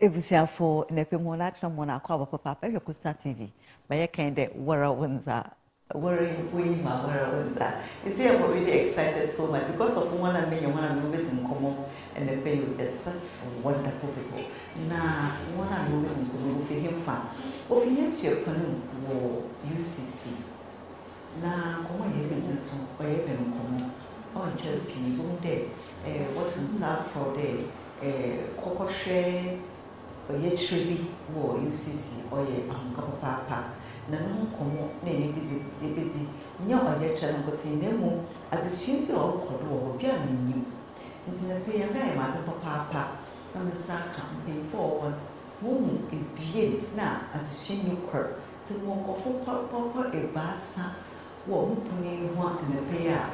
ebusia for nepemo na acha mo na akwa papa you could start TV but you kind of wara wonza worry we ma wara wonza you see I'm really excited so much because of one and me always in common and the pay you such wonderful people na one and always in common for him fan of yes your panu wo UCC na komo ye business o ye be komo on chelpi go there what to serve for there koko share oye tribi wo UCC oye papa na no komo na ye busy nya oye chere ngoti nemu adusu bi o kodo wo bia na nyim nti na pe ya ga ma papa na me sa campaign for one wo ebie na adusu ni kor ti mo ko fo papa e basa wo mpuni ho na pe ya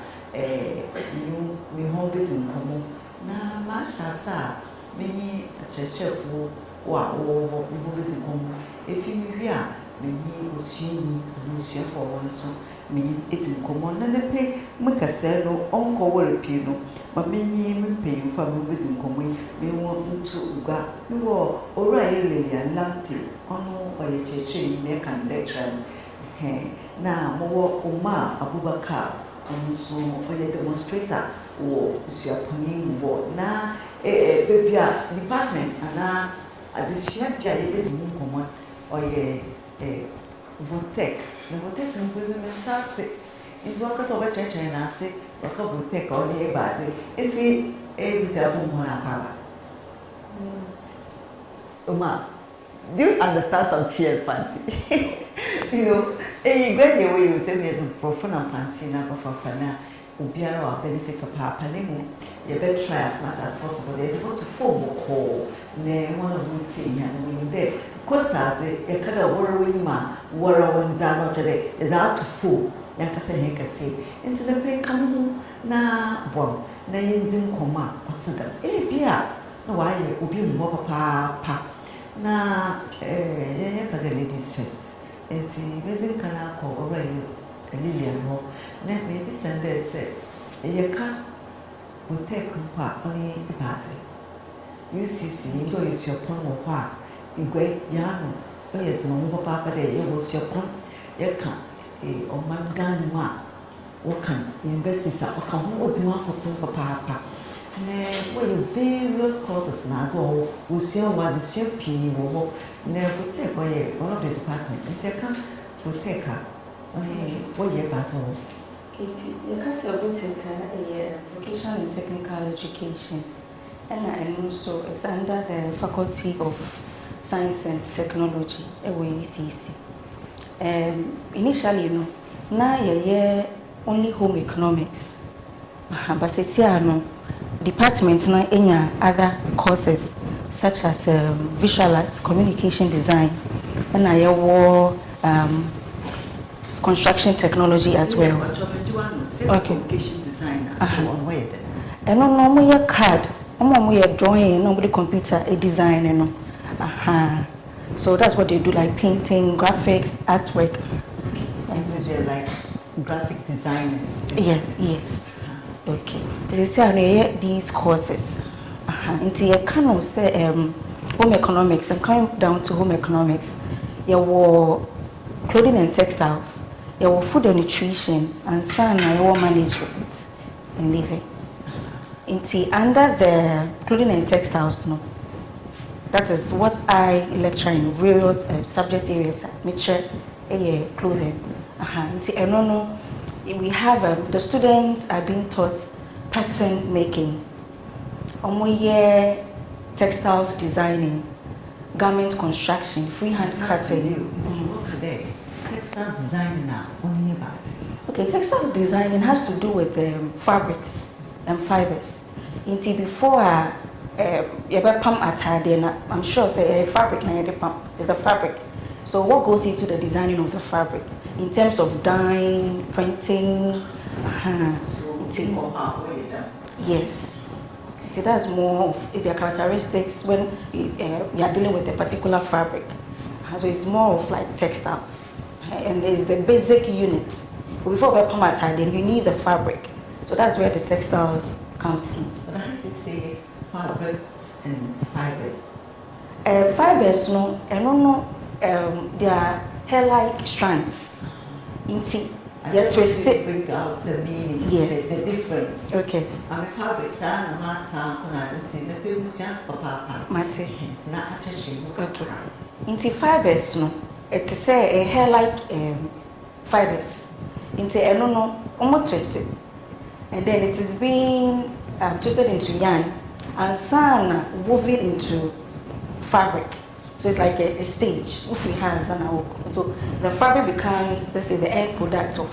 mi ho busy komo na ma sa many churchful wa o mi busy komo efi mi wi a many osini anusia for one so me is in common na pe makase no onko wore pi no ma menyi me pen fa me busy komo me wo ntu ugwa me wo ora yele ya lante ono oye cheche me kan lecture na mo wo Umar Abubakar so oye demonstrator wo siapuni wo na bebia department ana adisia bia ye bezi mu common oye VOTEC na VOTEC no bebe mensase nti waka so ba cheche na ase waka VOTEC o ye baze esi bisia fu mo na pala Uma, do you understand some cheer fancy? You know, you go the way you tell me as a profound fancy na profana ubiara wa benefit papa nemu you better try as much as possible they go to form a call ne one of routine and when there because na ze e kada worrying ma wara wanza no today is out to full yakase he kase into the play come na bom na yinzin koma otida bia na wa ye obi mo papa na kada ladies first enti bezin kana ko already Lilian ho na maybe send say yeka VOTEC kwa only ibaze UCC ndo is your pon wo kwa igwe yano oye ti mo papa de ye wo your pon yeka oman gan ma wo kan universities a ka ho odi ma ko tin papa ne wo various courses na zo wo sio wa de sio pi wo ne VOTEC oye one of the department nseka VOTEC what year battle? Katie, the case of VOTEC vocational and technical education, and also it's under the Faculty of Science and Technology at UCC. Initially, now only home economics, but it's no departments na any other courses such as visual arts, communication design, and I construction technology as well. Okay. Communication designer. And no more CAD, no more drawing, nobody computer a design. So that's what they do, like painting, graphics, artwork. And they're like graphic designers. Yes. Okay. They say these courses. Into you cannot say home economics. I'm coming down to home economics. You were clothing and textiles. Your food and nutrition and your management and living. Under the clothing and textiles, that is what I lecture in various subject areas. Mature clothing. We have the students are being taught pattern making, textiles designing, garment construction, freehand cutting. Textiles design now, only about okay, textiles designing has to do with fabrics and fibers. Until before you ever pump attire, I'm sure say fabric is a fabric. So what goes into the designing of the fabric in terms of dyeing, printing? Yes. So that's more of your characteristics when you are dealing with a particular fabric. So it's more of like textiles. And there's the basic unit. But before we pump attire, then you need the fabric. So that's where the textiles comes in. But I have to say fabrics and fibers. Fibers, no, and no, they are hair-like strands. Yes, twisted. Bring out the meaning. Yes, the difference. Okay. I'm a fabric son, and my son, I don't see the people's chance for papa. Mate. Not attaching. Okay. Into fibers, no, it is a hair-like fibers. Into a no, almost twisted, and then it is being twisted into yarn and sana woven into fabric. So it's like a stage. If we have so the fabric becomes, let's say, the end product of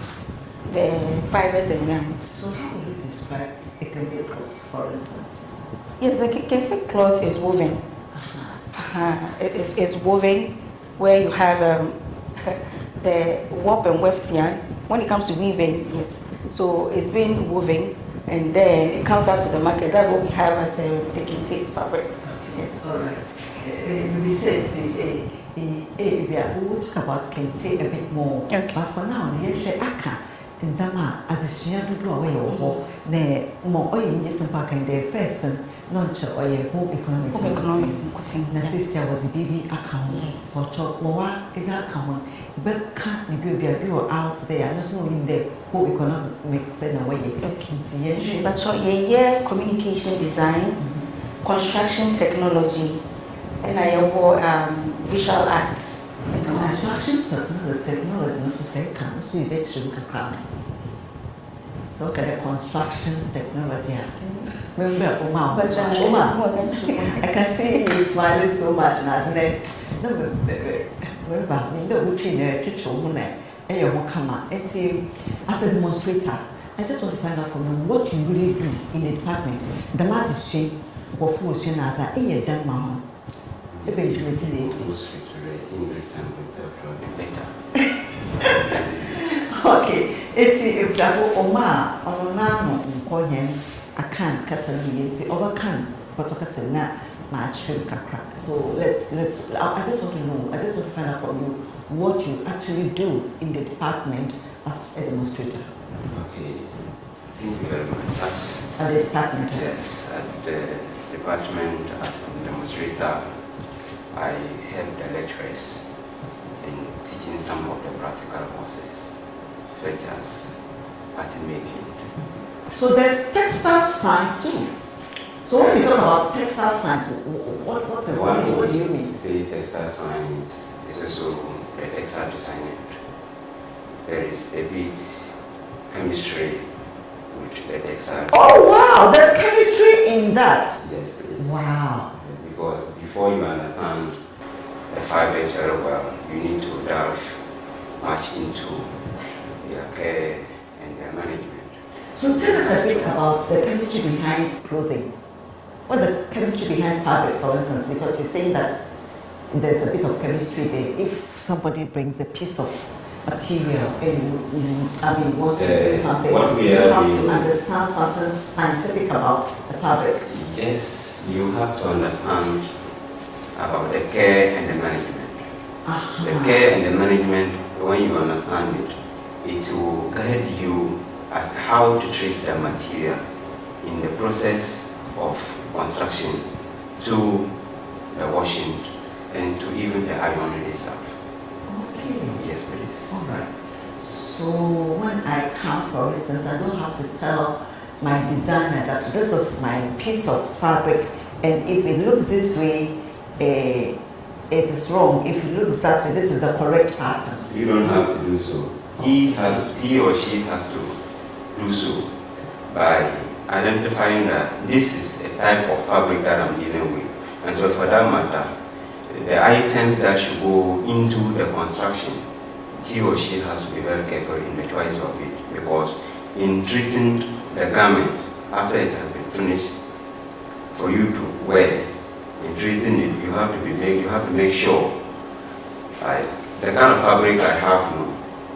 the fibers and yarns. So how would you describe a kente cloth, for instance? Yes, the kente cloth is woven. It's woven where you have the warp and weft yarn. When it comes to weaving, yes. So it's being woven and then it comes out to the market. That's what we have as the kente fabric. Yes. All right. We said we will talk about kente a bit more. Okay. But for now, we say aka in Zama as a do away or ne more oil in this park and the first launch or a home economics. Nasisia was the baby account for chop more is that common. But can't be a out there, and also in the home economics spend away. Okay. But so yeah, communication design, construction technology. And I have visual arts. Construction technology, no say can see that should come. So the construction technology. Remember, Oma, I can see you smiling so much now. No, remember, we know which in a teacher woman, and you won't come out. And see, as a demonstrator, I just want to find out from you what you really do in the department. The man is shape of full shape as a done mama. English okay, it's example Oma or Nano Koyan, I can't castle over can, but Casana, my sugar crack. So let's I just want to know, I just want to find out from you what you actually do in the department as a demonstrator. Okay, thank you very much. As at the department, yes, at the department as a demonstrator, I help the lecturers in teaching some of the practical courses, such as pattern making. So there's textile science too. So when we talk about textile science, what do you mean? Say textile science is also the textile design. There is a bit chemistry with the textile. Oh wow, there's chemistry in that. Yes, please. Wow. Because before you understand the fibers very well, you need to delve much into their care and their management. So tell us a bit about the chemistry behind clothing. What's the chemistry behind fabrics, for instance? Because you're saying that there's a bit of chemistry there. If somebody brings a piece of material and want to do something, you have to understand something scientific about the fabric. Yes, you have to understand about the care and the management. The care and the management, when you understand it, it will guide you as to how to treat the material in the process of construction to the washing and to even the ironing itself. Okay. Yes, please. All right. So when I come, for instance, I don't have to tell my designer that this is my piece of fabric, and if it looks this way, it is wrong. If it looks that way, this is the correct pattern. You don't have to do so. He or she has to do so by identifying that this is a type of fabric that I'm dealing with. And so for that matter, the items that should go into the construction, he or she has to be very careful in the choice of it, because in treating the garment after it has been finished for you to wear, in treating it, you have to make sure, like the kind of fabric I have now,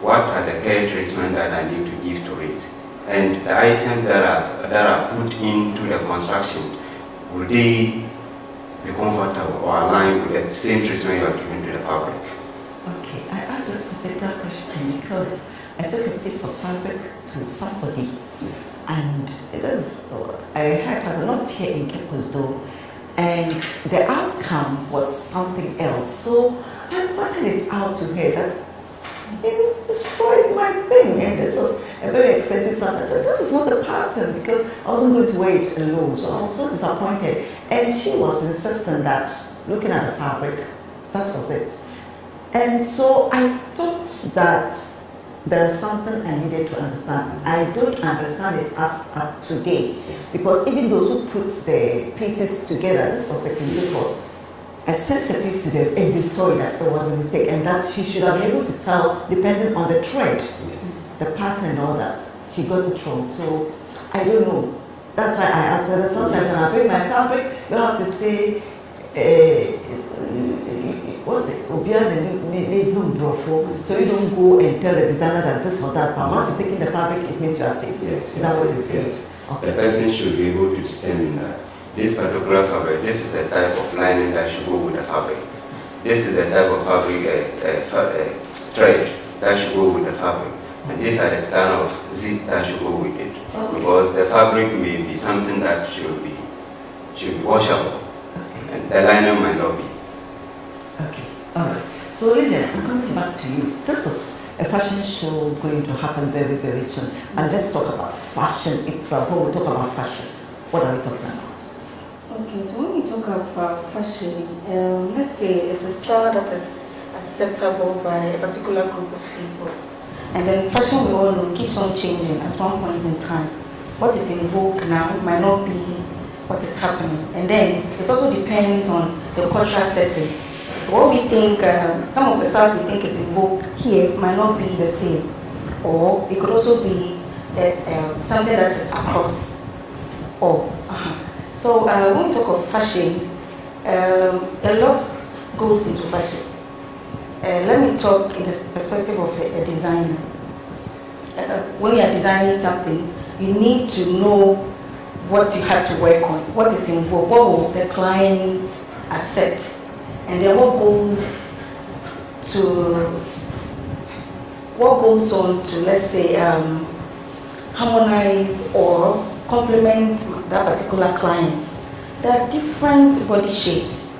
what are the care treatment that I need to give to it, and the items that are put into the construction, will they be comfortable or aligned with the same treatment you are giving to the fabric? Okay, I asked this particular question because I took a piece of fabric to somebody, yes, and it is, I had, as not here in Cape though, and the outcome was something else. So I pointed it out to her that it destroyed my thing, and this was a very expensive something. I said, this is not the pattern, because I wasn't going to wear it alone, so I was so disappointed. And she was insistent that, looking at the fabric, that was it. And so I thought that there is something I needed to understand. I don't understand it as up to date, because even those who put the pieces together, this was a critical. I sent the piece to them and they saw that it was a mistake, and that she should have been able to tell, depending on the thread, the pattern and all that. She got it wrong. So I don't know. That's why I asked whether sometimes when I bring my fabric, you have to say, what's it? So you don't go and tell the designer that this or that, but once you're taking the fabric, it means you are safe. Yes, is that what it says? Yes. Okay. The person should be able to determine that this particular fabric, this is the type of lining that should go with the fabric. This is the type of fabric, thread that should go with the fabric. And these are the kind of zip that should go with it. Okay. Because the fabric may be something that should be washable. Okay. And the liner might not be. Okay, all right. So Lillian, I'm coming back to you. This is a fashion show going to happen very, very soon. And let's talk about fashion itself. When we talk about fashion, what are we talking about? Okay, so when we talk about fashion, let's say it's a style that is acceptable by a particular group of people. And then fashion, we all know, keeps on changing at one point in time. What is in vogue now might not be what is happening. And then it also depends on the cultural setting. What we think, some of the styles we think is in vogue here might not be the same. Or it could also be something that is across all. So when we talk of fashion, a lot goes into fashion. Let me talk in the perspective of a designer. When you are designing something, you need to know what you have to work on, what is involved, what will the client accept, and then what goes on to, let's say, harmonize or complement that particular client. There are different body shapes.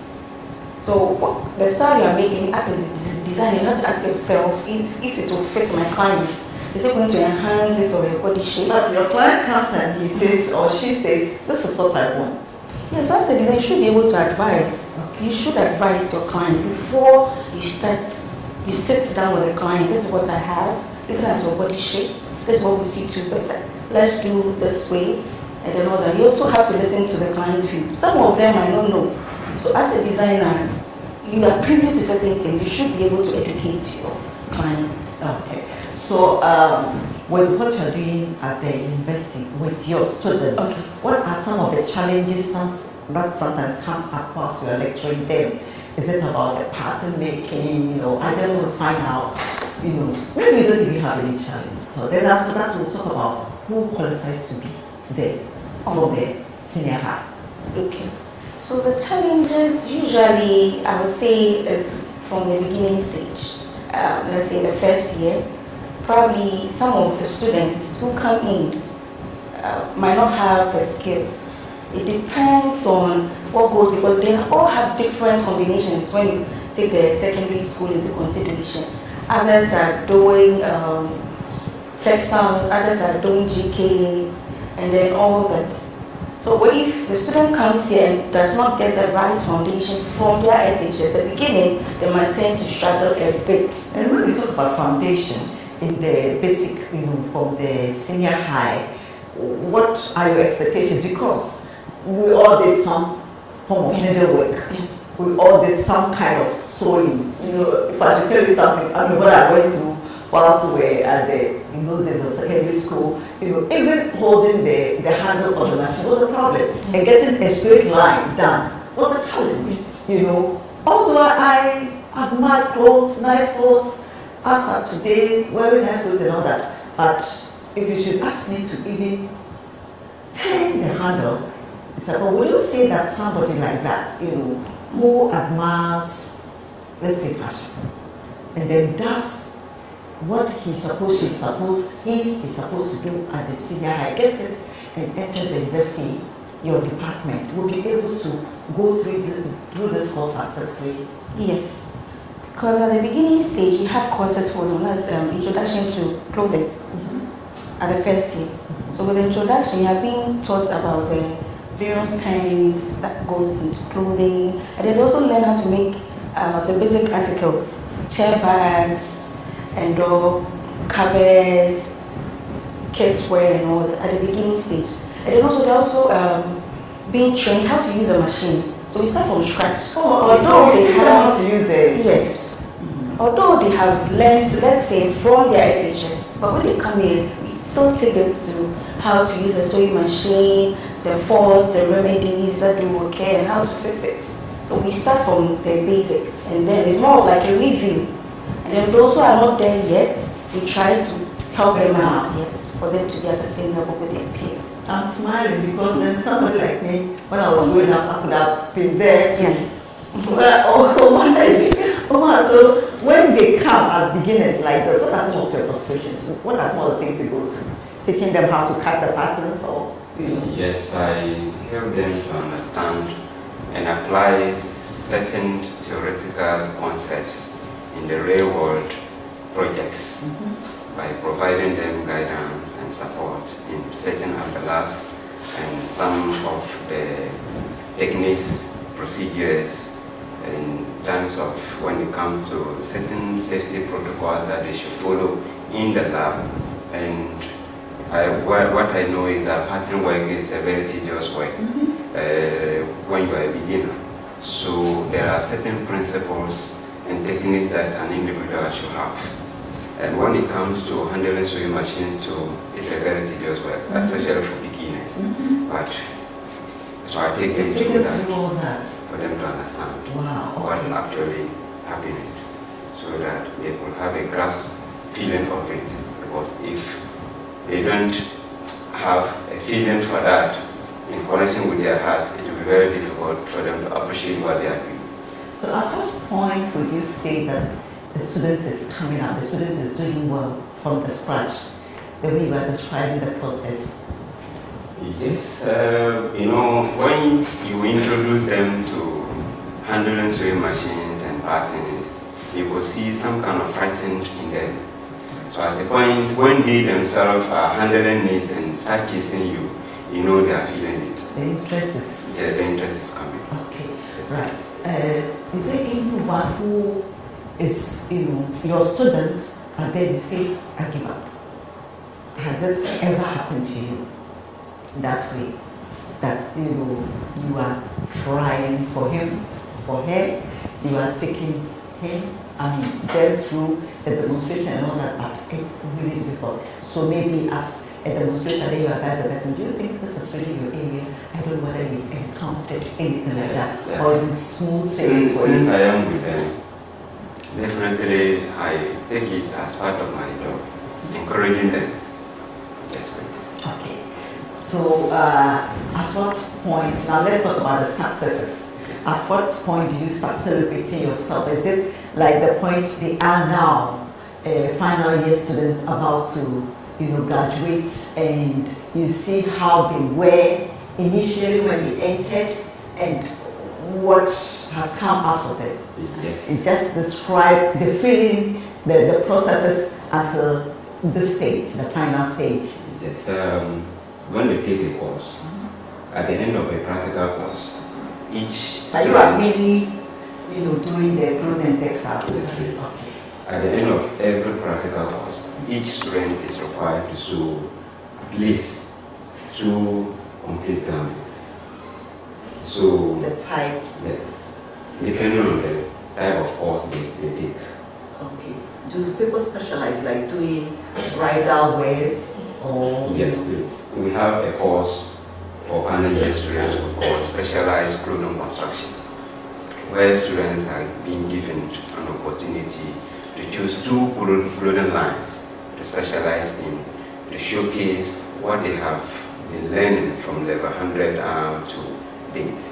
So the style you are making as a designer, you have to ask yourself if it will fit my client. Is it going to enhance this or your body shape? But your client comes and he says or she says, this is what I want. Yes, as a designer, you should be able to advise. You should advise your client before you start. You sit down with the client. This is what I have. Looking at your body shape. This is what we see too better. Let's do this way. And then all that. You also have to listen to the client's view. Some of them I don't know. So as a designer, you are privy to certain things. You should be able to educate your clients. Okay. So with what you're doing at the university with your students, okay, what are some of the challenges that sometimes comes across you're lecturing them? Is it about the pattern making? I just want to find out, maybe you don't even have any challenge. So then after that, we'll talk about who qualifies to be there for the senior high. Okay. So the challenges usually, I would say, is from the beginning stage. Let's say the first year, probably some of the students who come in might not have the skills. It depends on what goes, because they all have different combinations when you take the secondary school into consideration. Others are doing textiles, others are doing GK, and then all that. So if the student comes here and does not get the right foundation from their SHS at the beginning, they might tend to struggle a bit. And when we talk about foundation in the basic, from the senior high, what are your expectations? Because we all did some form of needlework. Yeah. We all did some kind of sewing. If I should tell you something, what I went through whilst we were at in those days of secondary school, even holding the handle of the machine was a problem. And getting a straight line done was a challenge. Although I admire clothes, nice clothes, as of today, wearing nice clothes and all that, but if you should ask me to even turn the handle, it's like, would you say that somebody like that, who admires, let's say, fashion, and then does what he's supposed to do at the senior high, gets it and enters the university, your department will be able to go through this course successfully? Yes. Because at the beginning stage, we have courses for them, that's introduction to clothing at the first year. So with the introduction, you are being taught about the various terms that goes into clothing, and then also learn how to make the basic articles, chair bags, and all cupboards, kidswear, and all that at the beginning stage. And then also they're also being trained how to use a machine. So we start from scratch. Although they have how to use it. Yes. Although they have learned, let's say, from their SHS, but when they come in, we still take them through how to use a sewing machine, the faults, the remedies that do okay, and how to fix it. So we start from the basics, and then it's more of like a review. And then those who are not there yet, we try to help them out, yes, for them to be at the same level with their peers. I'm smiling because then somebody like me, when I was growing up, I could have been there too. So when they come as beginners like this, what are some of your frustrations? What are some of the things you go through? Teaching them how to cut the patterns or, you know? Yes, I help them to understand and apply certain theoretical concepts in the real world projects by providing them guidance and support in setting up the labs and some of the techniques, procedures, in terms of when it comes to certain safety protocols that they should follow in the lab. And what I know is that pattern work is a very tedious work when you are a beginner. So there are certain principles and techniques that an individual should have. And when it comes to handling sewing machine too, it's a very tedious work, especially for beginners. But so I take them through that for them to understand what actually happened, so that they will have a grasp feeling of it. Because if they don't have a feeling for that in connection with their heart, it will be very difficult for them to appreciate what they are doing. So at what point would you say that the student is coming up, the student is doing well from the scratch, the way you are describing the process? Yes, you know, when you introduce them to handling sewing machines and patterns, you will see some kind of frightened in them. So at the point when they themselves are handling it and start chasing you, you know they are feeling it. The interest is... Yeah, the interest is coming. Okay, right. Is there anyone who is, you know, your student, and then you say, I give up? Has it ever happened to you that way? That, you know, you are trying for him, for her, you are taking him, I mean, them through the demonstration and all that, but it's really difficult. So maybe as a demonstrator, then you are the person, do you think this is really your area? I don't know whether you've encountered anything like that, or is it smooth sailing for you? Since I am with them, definitely I take it as part of my job, encouraging them. Yes, please. Okay. So at what point, now let's talk about the successes. At what point do you start celebrating yourself? Is it like the point they are now, final year students about to, you know, graduate, and you see how they were initially when they entered and what has come out of it? Yes. You just describe the feeling, the processes until this stage, the final stage. Yes. When they take a course, at the end of a practical course, each But you are mainly, you know, doing the clothing textiles. Yes, please. Okay. At the end of every practical course, each student is required to sew at least 2 complete garments. So The type. yes, depending on the type of course they take. Okay. Do people specialize, like doing bridal wears or? Yes, please. We have a course for final year students called Specialized Clothing Construction, where students are being given an opportunity to choose 2 clothing lines to specialize in, to showcase what they have been learning from level 100 to date.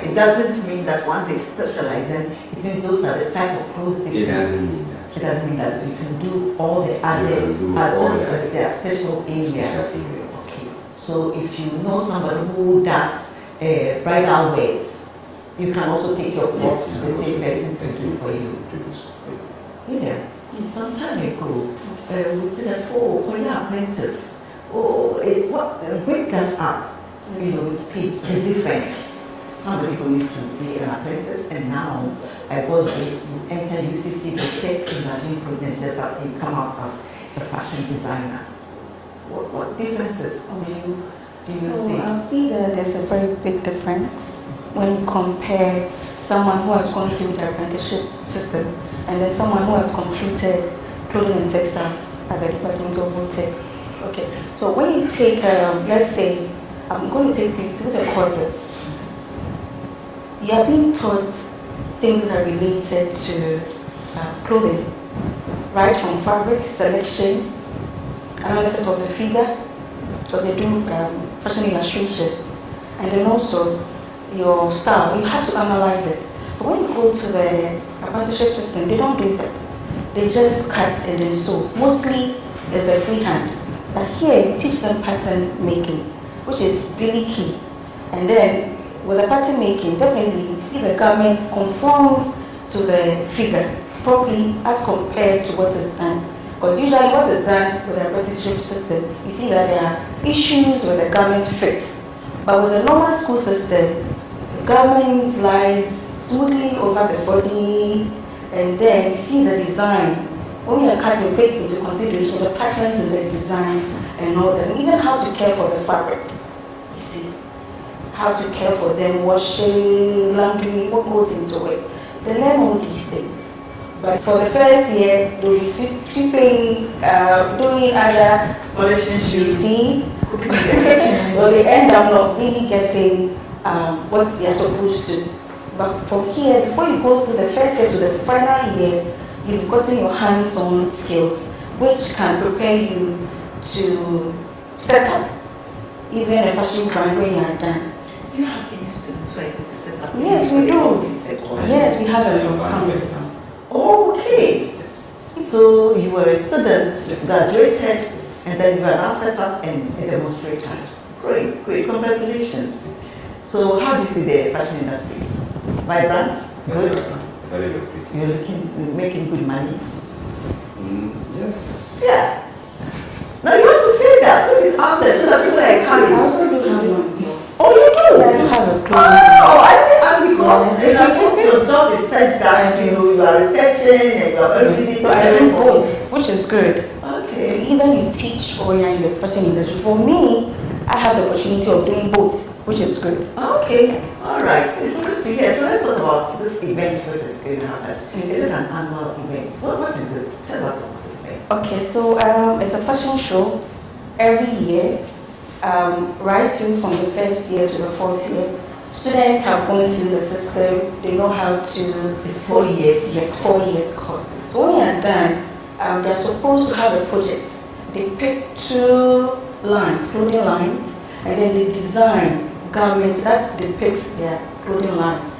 It doesn't mean that once they specialize, then it means those are the type of clothes they It can. doesn't mean that. It doesn't mean that you can do all the others, but this is their special area. Special areas. Okay. So if you know somebody who does bridal wears, you can also take your clothes to the same person to do for you. Yeah, some time ago, we said that, oh, when you're apprentice, what break us up, you know, with speed, the difference. Somebody going to be an apprentice, and now I go grace, you enter UCC, VOTEC, and are doing projects that you come out as a fashion designer. What differences do you see? I'll see that there's a very big difference when you compare someone who has gone through the apprenticeship system and then someone who has completed clothing and textiles at the Department of VOTEC. Okay, so when you take, let's say, I'm going to take you through the courses. You are being taught things that are related to clothing, right from fabric selection, analysis of the figure, because they do fashion illustration, and then also your style. You have to analyze it. But when you go to the apprenticeship system, they don't do that. They just cut and then sew. Mostly it's a freehand. But here we teach them pattern making, which is really key. And then with the pattern making, definitely you see the garment conforms to the figure properly as compared to what is done. Because usually what is done with the apprenticeship system, you see that there are issues with the garment fit. But with the normal school system, the garment lies smoothly over the body, and then you see the design. When you are cutting, take into consideration the patterns in the design and all that, and even how to care for the fabric. You see, how to care for them, washing, laundry, what goes into it. They learn all these things. But for the first year, they'll be sweeping, doing other UCC, or they end up not really getting what they are supposed to. But from here, before you go through the first year to the final year, you've gotten your hands-on skills, which can prepare you to set up even a fashion brand when you are done. Do you have any students who are able to set up? Yes, we do. Yes, we have a lot of time. Okay. So you were a student, graduated, and then you are now set up and a demonstrator. Great, great, congratulations. So how do you see the fashion industry? Vibrant? Good? Very lucrative. You're making good money? Yes. Yeah. Now you have to say that, put it out there so that people are encouraged. I also do have one. Oh, you do? I don't have a clothes. Oh, I didn't ask because I thought your job is such that you are researching and you are very busy. So I do both, which is good. Okay. Either you teach or you're in the fashion industry. For me, I have the opportunity of doing both, which is good. Okay, all right. It's good to hear. So let's talk about this event which is going to happen. Is it an annual event? What is it? Tell us about the event. Okay, so it's a fashion show every year, right through from the first year to the fourth year. Students have gone through the system. They know how to. It's 4 years. Yes, 4 years course. So when you're done, they're supposed to have a project. They pick 2 lines, clothing lines, and then they design garments that depicts their clothing line.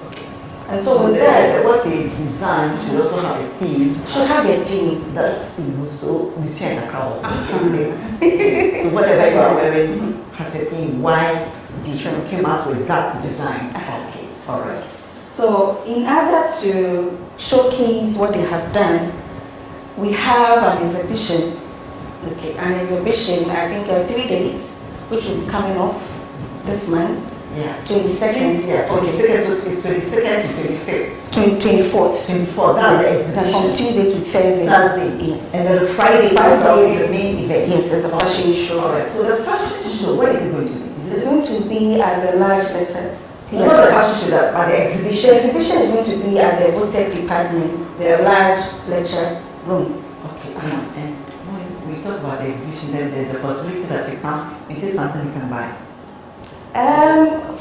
Okay. And so with that, what they design should also have a theme. Should have a theme. That's so we share the crowd. So whatever you are wearing has a theme. Why you came out with that design? Okay. All right. So in order to showcase what they have done, we have an exhibition. Okay, an exhibition, I think 3 days, which will be coming off this month. Yeah. 22nd. Yeah. Okay. So it's 22nd to 25th. 24th. 24th. That's the exhibition. That's from Tuesday to Thursday. Thursday. Yeah. And then Friday is the main event. Yes, it's a fashion show. All right. So the fashion show, what is it going to be? It's going to be at the large lecture. Not the fashion show, but the exhibition. The exhibition is going to be at the VOTEC department, the large lecture room. Okay. And when we talk about the exhibition, then there's the possibility that you see something you can buy.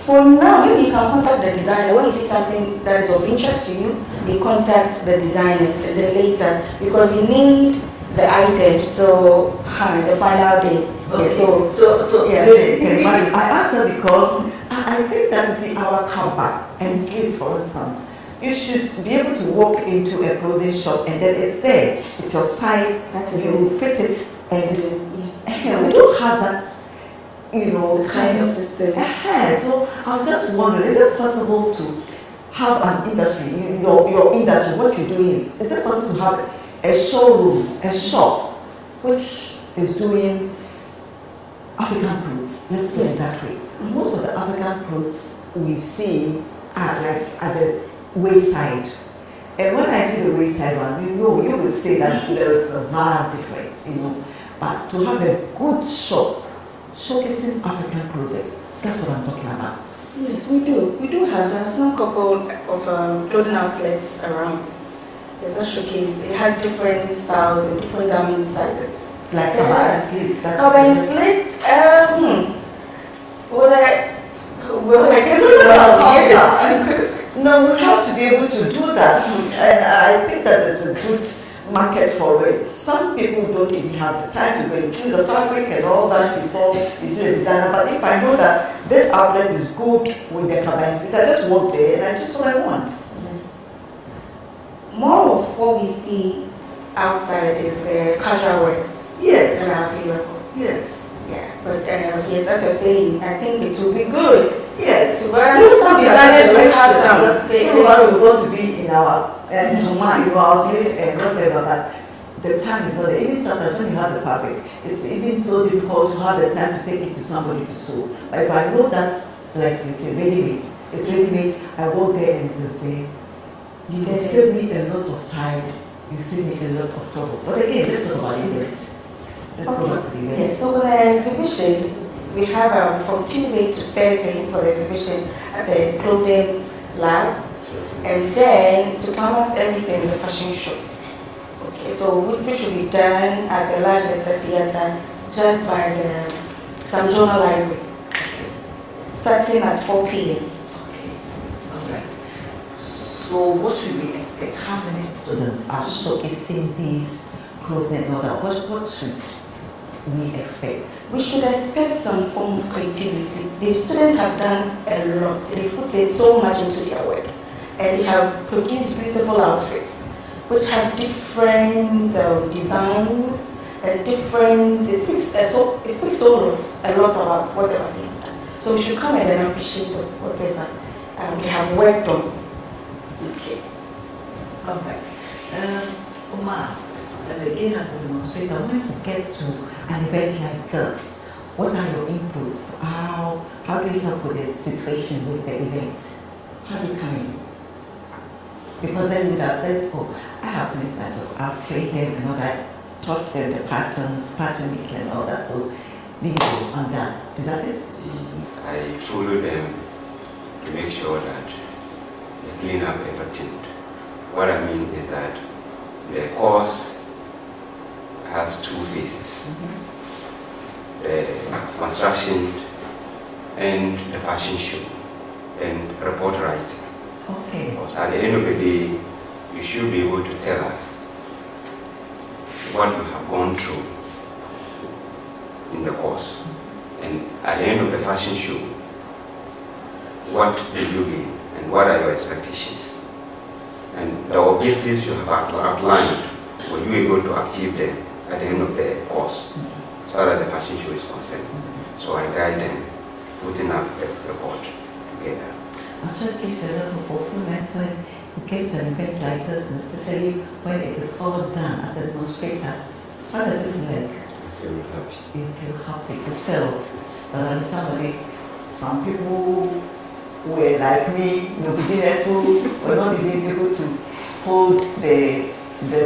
For now, maybe you can contact the designer. When you see something that is of interest to you, you contact the designers, and then later, because we need the items, so the final day. Okay. Yeah, So yeah. really, can you imagine? I asked her because I think that to see our cover and slit, for instance, you should be able to walk into a clothing shop and then it's there. It's your size, you fit it, and we don't have that kind of system. So I'm just wondering, is it possible to have an industry, your industry, what you're doing, is it possible to have a showroom, a shop, which is doing African clothes? Let's put it that way. Most of the African clothes we see are like at the wayside. And when I see the wayside one, you would say that there is a vast difference, But to have a good shop showcasing African clothing, that's what I'm talking about. Yes, we do. We do have some couple of clothing outlets around. There's a showcase. It has different styles and different garment sizes. Like cover and slit. Cover and slit. Well, I guess yes. No, we have to be able to do that, and I think that there's a good market for it. Some people don't even have the time to go and choose the fabric and all that before you see the designer. But if I know that this outlet is good with the cover and slit, I just walk there and I choose what I want. More of what we see outside is the casual wears. Yes. That are available. Yes. Yeah, but yes, as you're saying, I think it will be good. Yes. Some designers will have some. Some of us will want to be in our our slate and whatever, but the time is not there. Even sometimes when you have the fabric, it's even so difficult to have the time to take it to somebody to sew. But if I know that, like it's ready-made, I walk there and it is there. You save me a lot of time, you save me a lot of trouble. But again, let's talk about events. Let's go back to the event. Yes, so for the exhibition, we have from Tuesday to Thursday for the exhibition at the clothing lab. And then to balance everything is a fashion show. Okay, so which will be done at the large lecture theatre just by the Sam Jonah Library. Starting at 4 p.m. Okay, all right. So what should we expect? How many students are showcasing these clothing and all that? What should we expect? We should expect some form of creativity. The students have done a lot. They put in so much into their work. And they have produced beautiful outfits, which have different designs and different. It speaks so a lot about whatever they have done. So we should come and then appreciate whatever they have worked on. Okay. All right. Omar, again as a demonstrator, when it gets to an event like this, what are your inputs? How do you help with the situation with the event? How do you come in? Because then you'd have said, I have finished my job, I've trained them, I taught them the patterns, pattern making and all that, so bingo, I'm done. Is that it? I follow them to make sure that they clean up everything. What I mean is that the course has two phases. The construction and the fashion show and report writing. Okay. Because at the end of the day, you should be able to tell us what you have gone through in the course. And at the end of the fashion show, what did you gain and what are your expectations? And the objectives you have outlined, were you able to achieve them at the end of the course, as far as the fashion show is concerned? So I guide them, putting up the report together. I'm sure it gives you a lot of fulfillment when you get to an event like this, and especially when it is all done as a demonstrator. How does it feel like? I feel happy. You feel happy, fulfilled. Some people were like me, beginners who were not even able to hold the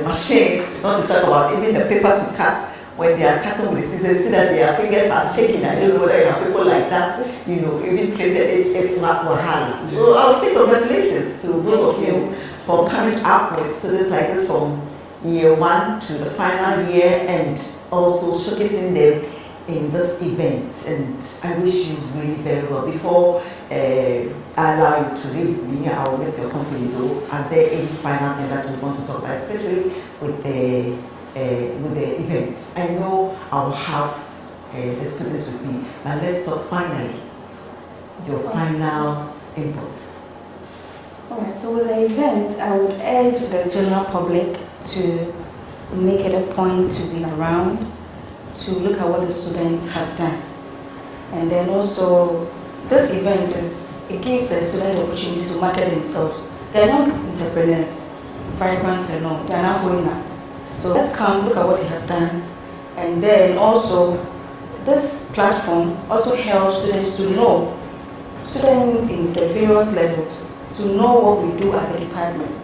machine, not to talk about even the paper to cut. When they are cutting with the scissors, see that their fingers are shaking. I don't know whether you have people like that, even places it's Wahala. So I would say congratulations to both of you for coming up with students like this from year 1 to the final year and also showcasing them in this event. And I wish you really very well. Before I allow you to leave me, I will miss your company though. Are there any final thing that you want to talk about, especially with the events? I know I will have the students with me, but let's talk finally, your final input. Alright, so with the event, I would urge the general public to make it a point to be around, to look at what the students have done. And then also, this event it gives the student the opportunity to market themselves. They're not entrepreneurs, vibrant and all. They're not going out. So let's come look at what they have done. And then also, this platform also helps students to know, students in the various levels, to know what we do at the department.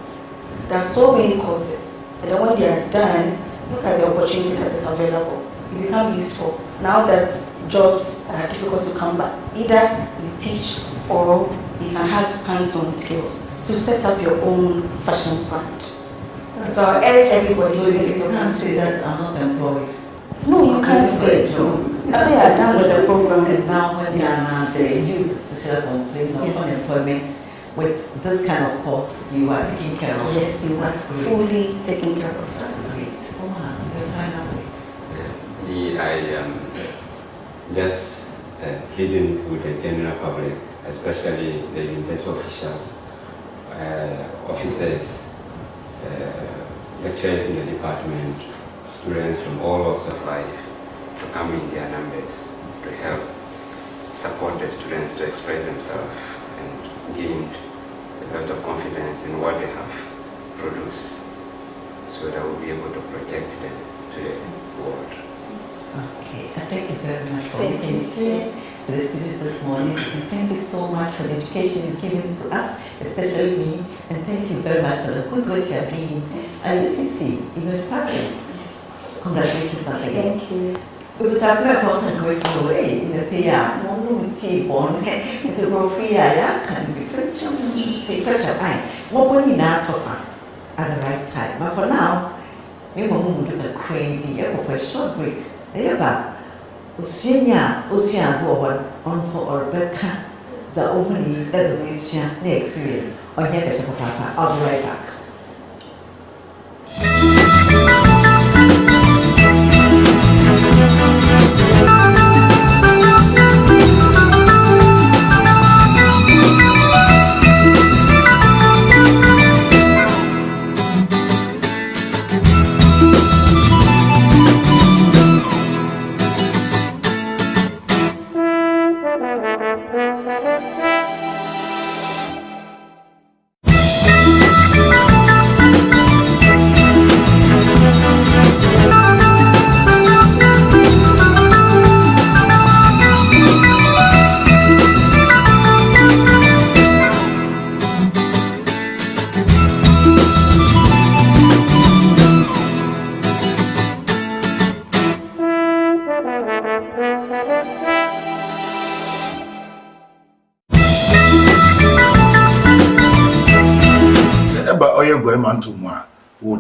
There are so many courses, and then when they are done, look at the opportunity that is available. You become useful. Now that jobs are difficult to come back, either you teach or you can have hands-on skills to set up your own fashion brand. So I urge everybody to make it. You can't say that I'm not employed. No, you can't say it. I think I'm done with the program. And now when you are now the youth, especially complain of unemployment, with this kind of course, you are taking care of. Yes, you are fully taking care of. That's great. Oh, wow. Your final words. I am just pleading with the general public, especially the university officials, officers, lecturers in the department, students from all walks of life to come in their numbers to help support the students to express themselves and gain a lot of confidence in what they have produced so that we'll be able to project them to the world. Okay, thank you very much for making it here to the students this morning, and thank you so much for the education you've given to us, especially me, and thank you very much for the good work you're doing at UCC in your department. Congratulations once again. Thank you. Because I've got a person going for in the PR, no tea born, it's a profia, can be French, say French of mine. What will you not offer at the right time? But for now, we will do a crazy, for a short break. Eba, Oceania, also or Becca, the only that the mission, the experience, or get a papa. I'll be right back.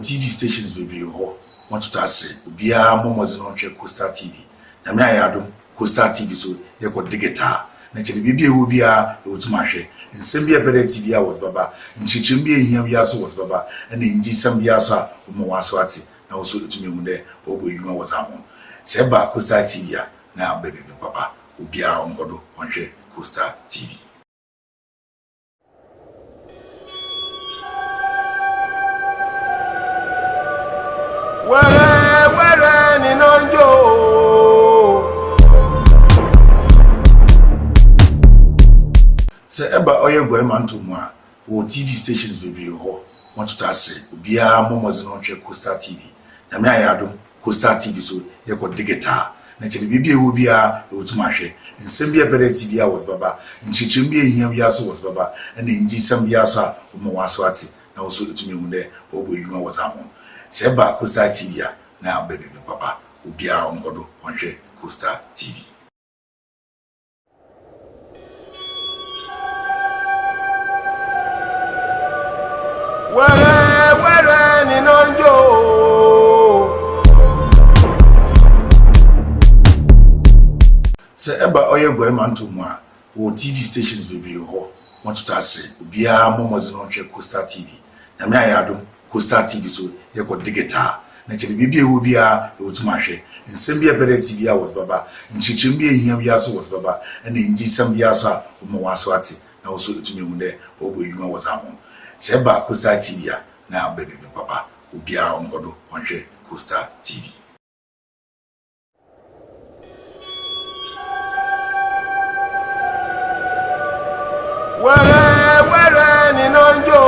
TV stations baby ho want to tase bia momozi no hwe Coastal TV na me ayadom Coastal TV so ye ko digital na chede bibia wo bia e wotuma hwe nsem bia bere TV a was baba nchichim bia ehia bia so was baba na nji sam bia so a mo waso ate na wo so tumi hu de obo edwuma was amon se ba Coastal TV a na baby papa obia ongodo onhwe Coastal TV. Where ni nonjo se eba oye gweman to mu a wo TV stations baby ho want to tase bia momozi no hwe Coastal TV na me ayadom Coastal TV so ye ko digital na chede bibia wo bia e wotuma hwe nsem bia bere TV a was baba nchichim bia ehia bia so was baba na nji sam bia so a mo waso ate na wo so tumi hu de obo edwuma was amon se ba Coastal TV a na baby papa obia ongodo onhwe Coastal TV. Where ni nonjo se eba oye gweman to mu a wo TV stations baby ho want to tase obia momozi no hwe Coastal TV na me ayadom Coastal TV so ye ko digital na chede bibia wo bia e wotuma hwe nsem bia bere TV a was baba nchichim bia ehia bia so was baba na nji sam bia so a mo waso ate na wo so tumi hu de obo edwuma was amon se ba Coastal TV a na baby papa obia ongodo onhwe Coastal TV. wẹ́rẹ́ nínú ń jó.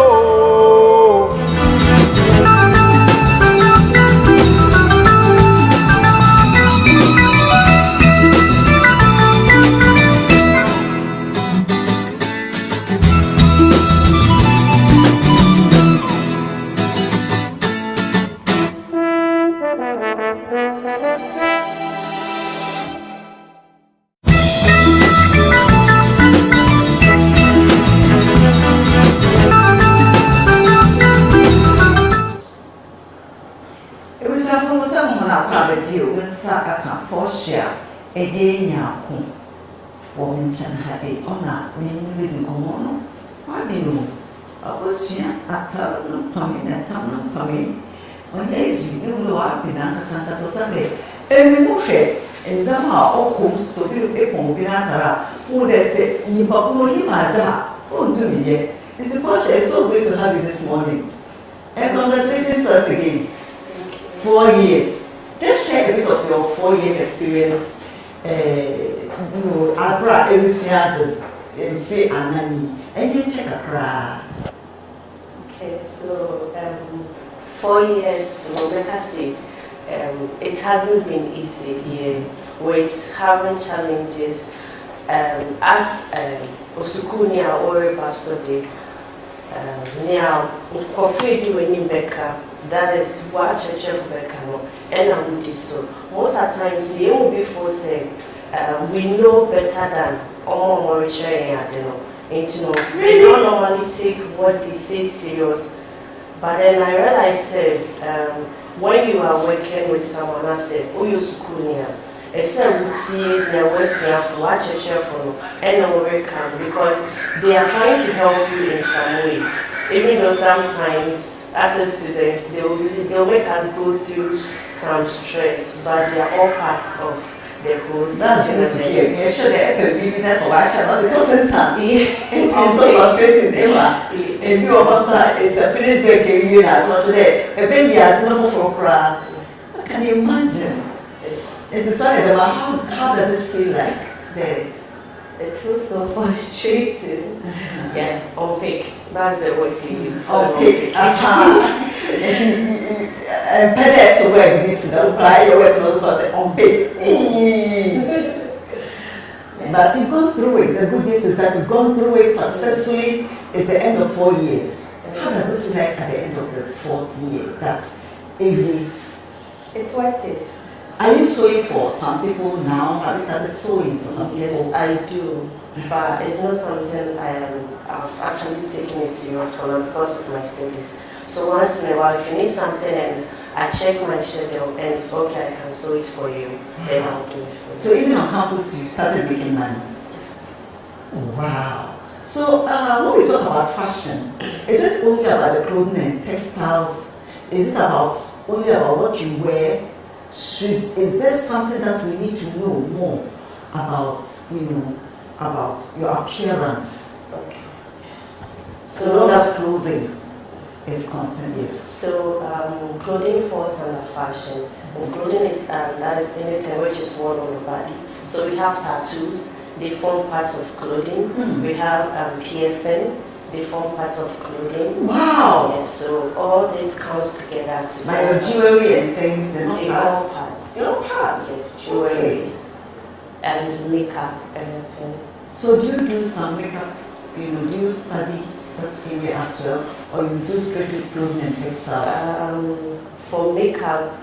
Nyako woman can have a honor when you is in Comono. I mean, I was here at Taranum Pummy and Taranum Pummy. On lazy, you will up in Anka Santa Sunday. Every move and somehow all comes so you people Binatara, who they say, you Papu Maza, won't do me yet. It's a pleasure, it's so great to have you this morning. And congratulations once again. 4 years. Just share a bit of your 4 years experience. Abra Elusia's free anami, and you check a cry. Okay, so 4 years, Rebecca said, it hasn't been easy here with having challenges as Osukunia or Basodi. Now, Kofi doing Becca. That is what church of Becca and I would do so. Most of the times, the young before say, we know better than all more richer and they don't normally take what they say serious. But then I realized when you are working with someone, I said, oh, you're school here. Except we see the Western for what church for and American because they are trying to help you in some way. Even though sometimes as a student, they'll make us go through some stress, but they are all parts of the whole. That's good to hear. You're sure the that's why I shall not go it is so frustrating, Emma. If you also it's a finished work you as well today, a baby has no for a crowd. Can you imagine? It is sorry about how does it feel like? It feels so frustrating. Yeah, opaque. That's the word to use. Opaque. Pedal to where we need to apply your word to the opaque. But you've gone through it. The good news is that you've gone through it successfully. It's the end of 4 years. How does it feel like at the end of the 4th year that it's worth it. Are you sewing for some people now? Have you started sewing for some people? Yes, I do. But it's not something I've actually taken it serious for now because of my studies. So once in a while, if you need something and I check my schedule and it's okay, I can sew it for you, then I'll do it for you. So even on campus, you started making money? Yes. Wow. So when we talk about fashion, is it only about the clothing and textiles? Is it only about what you wear? Is there something that we need to know more about, about your appearance? Okay. So long as clothing is concerned, yes. So clothing falls under fashion. And clothing is that is anything which is worn on the body. So we have tattoos, they form parts of clothing. We have piercing, they form parts of clothing. Wow! Yes, so all this comes together to like your jewelry and things, they're not all parts. parts. They're all parts. Yeah, jewelry and makeup, everything. So do you do some makeup? Do you study that area as well, or you do strictly clothing and textiles? For makeup,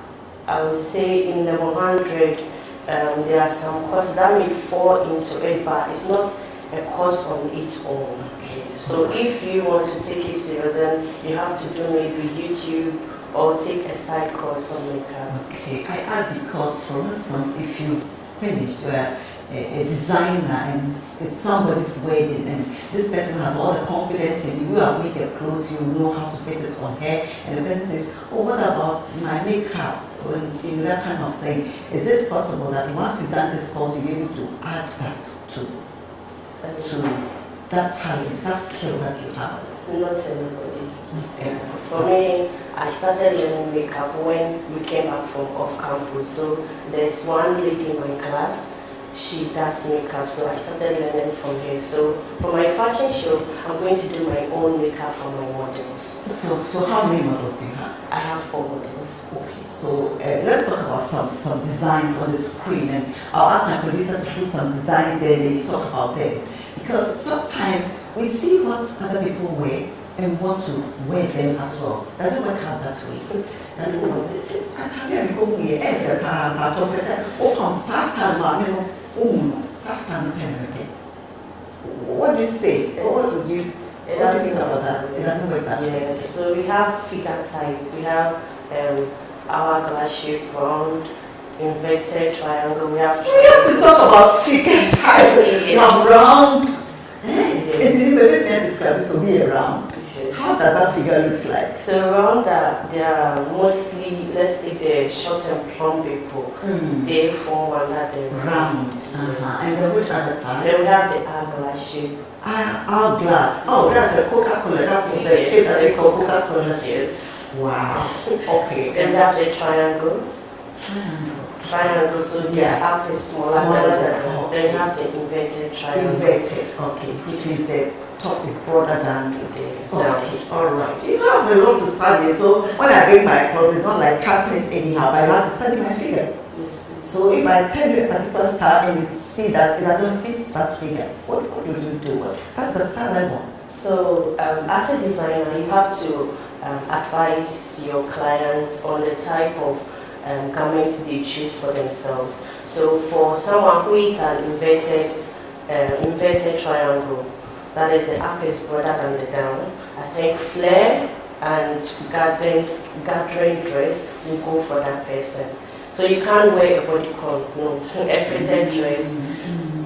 I would say in level 100, there are some courses that may fall into it, but it's not a course on its own. Okay. So if you want to take it serious, then you have to do maybe YouTube or take a side course on makeup. Okay. I ask because, for instance, if you finish a designer and it's somebody's wedding and this person has all the confidence in you have made the clothes, you know how to fit it on her, and the person says, oh, what about my makeup and that kind of thing. Is it possible that once you've done this course, you'll be able to add that to that talent, that skill that you have? Not everybody. For me, I started learning makeup when we came back from off campus. So there's one lady in my class. she does makeup, so I started learning from her. So for my fashion show, I'm going to do my own makeup for my models. So how many models do you have? I have 4 models. Okay, so let's talk about some designs on the screen, and I'll ask my producer to put some designs there and then talk about them. Because sometimes we see what other people wear and want to wear them as well. Does it work out that way? And I tell you, I'm going here, every part of it, oh, Sastan, what do you say? What do you think about that? It doesn't work that way. Yeah, so we have figure types. We have hourglass shape, round, inverted triangle. We have to talk about figure types. You have round. It didn't maybe describe it to be a round. How does that figure look like? So round they are mostly, let's take the short and plump people. They form under the round. And then which other type? Then we have the hourglass shape. Hourglass. Oh, that's a Coca-Cola. That's what the shape that they call Coca-Cola. Yes. Wow. Okay. Then we have the triangle. Triangle, so the up is smaller than the top. Then you have the inverted triangle. Inverted, okay. Which means the top is broader than the down. Okay, alright. You have a lot to study. So when I bring my clothes, it's not like cutting it anyhow, but I have to study my figure. Yes. So if I tell you a particular style and you see that it doesn't fit that figure, what do you do? That's the style I want. So as a designer, you have to advise your clients on the type of garments they choose for themselves. So for someone who is an inverted triangle, that is the up is broader than the down, I think flare and gathering dress will go for that person. So you can't wear a bodycon, no, a fitted dress.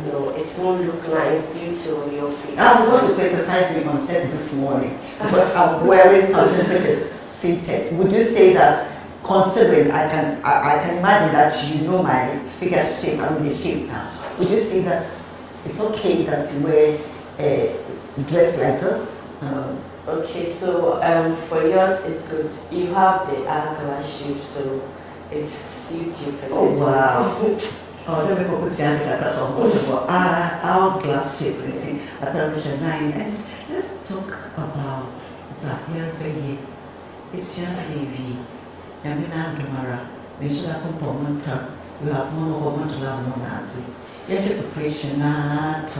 No, it won't look nice due to your feet. I was going to criticize me on set this morning because I'm wearing something that is fitted. Would you say that, considering I can imagine that you know my figure shape, I mean the shape now, would you say that it's okay that you wear a dress like this? Okay, so for yours it's good. You have the hourglass shape, so it suits you perfectly. Oh wow. Oh, let me go to the hourglass shape. Let's see, and let's talk about that here. It's just a Yamina Dumara, Mishla Componenta, you have mono Nazi. Yet preparation at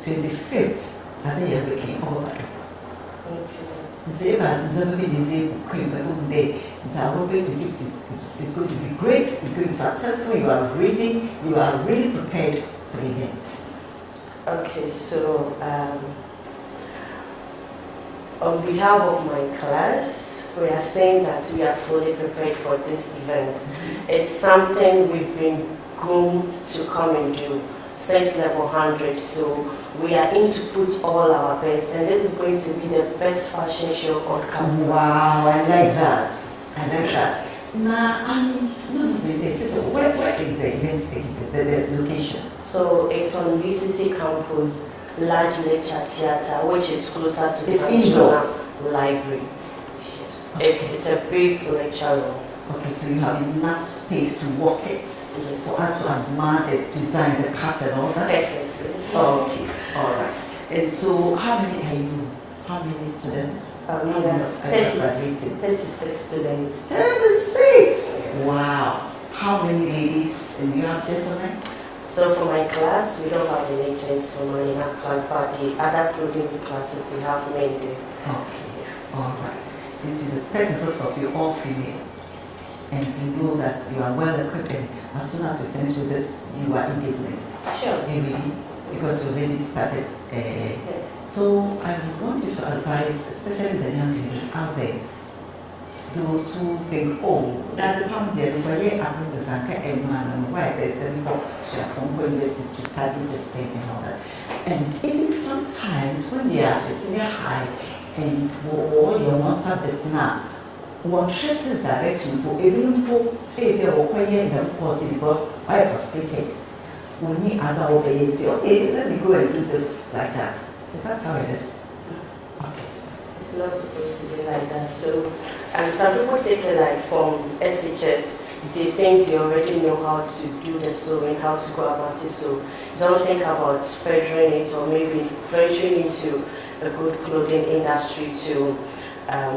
25th as a year became over. It's going to be great, it's going to be successful, you are ready, you are really prepared for the event. Okay, so on behalf of my class, we are saying that we are fully prepared for this event. It's something we've been groomed to come and do since level 100, so we are in to put all our best, and this is going to be the best fashion show on campus. Wow, I like that. I like that. Now, where is the event taking place, the location? So it's on UCC campus, large lecture theatre, which is closer to indoors library. Yes, okay. It's a big lecture room. Okay, so you have enough space to walk it. Yes. For us to admire the design, the cut and all that? Definitely. Okay, all right. And so how many are you? How many students? How many are 36 students. 36? Wow. How many ladies and you have gentlemen? So for my class, we don't have any gentlemen in our class, but the other clothing classes, they have men there. Okay, all right. This is the 36 of you all female. And you know that you are well equipped, and as soon as you finish with this, you are in business. Sure. Already, because you already started. So I want you to advise, especially the young ladies out there, those who think, oh, that's the problem there, but yeah, I'm going to Zanka and man, why is it to study this thing and all that. And even sometimes when they are senior high and or your monster is now, one check this direction for even for failure or quiet them because I was frustrated. When you as I obey say, okay, let me go and do this like that. Is that how it is? Okay. It's not supposed to be like that. So some people take it like from SHS, they think they already know how to do the sewing, how to go about it, so don't think about furthering it or maybe venturing into a good clothing industry to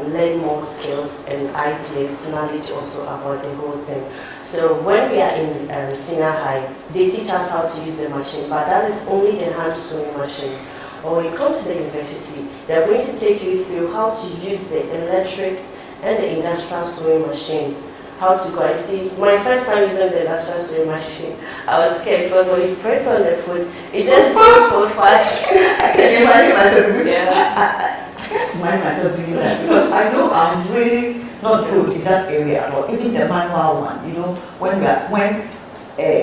learn more skills and ideas, knowledge also about the whole thing. So when we are in senior high, they teach us how to use the machine, but that is only the hand sewing machine. Or when you come to the university, they are going to take you through how to use the electric and the industrial sewing machine. How to go. I see, my first time using the industrial sewing machine, I was scared because when you press on the foot, it just goes so fast. I can imagine myself. Yeah. I can't imagine myself doing that because I know I'm really not good in that area at all. Even the manual one, you know, when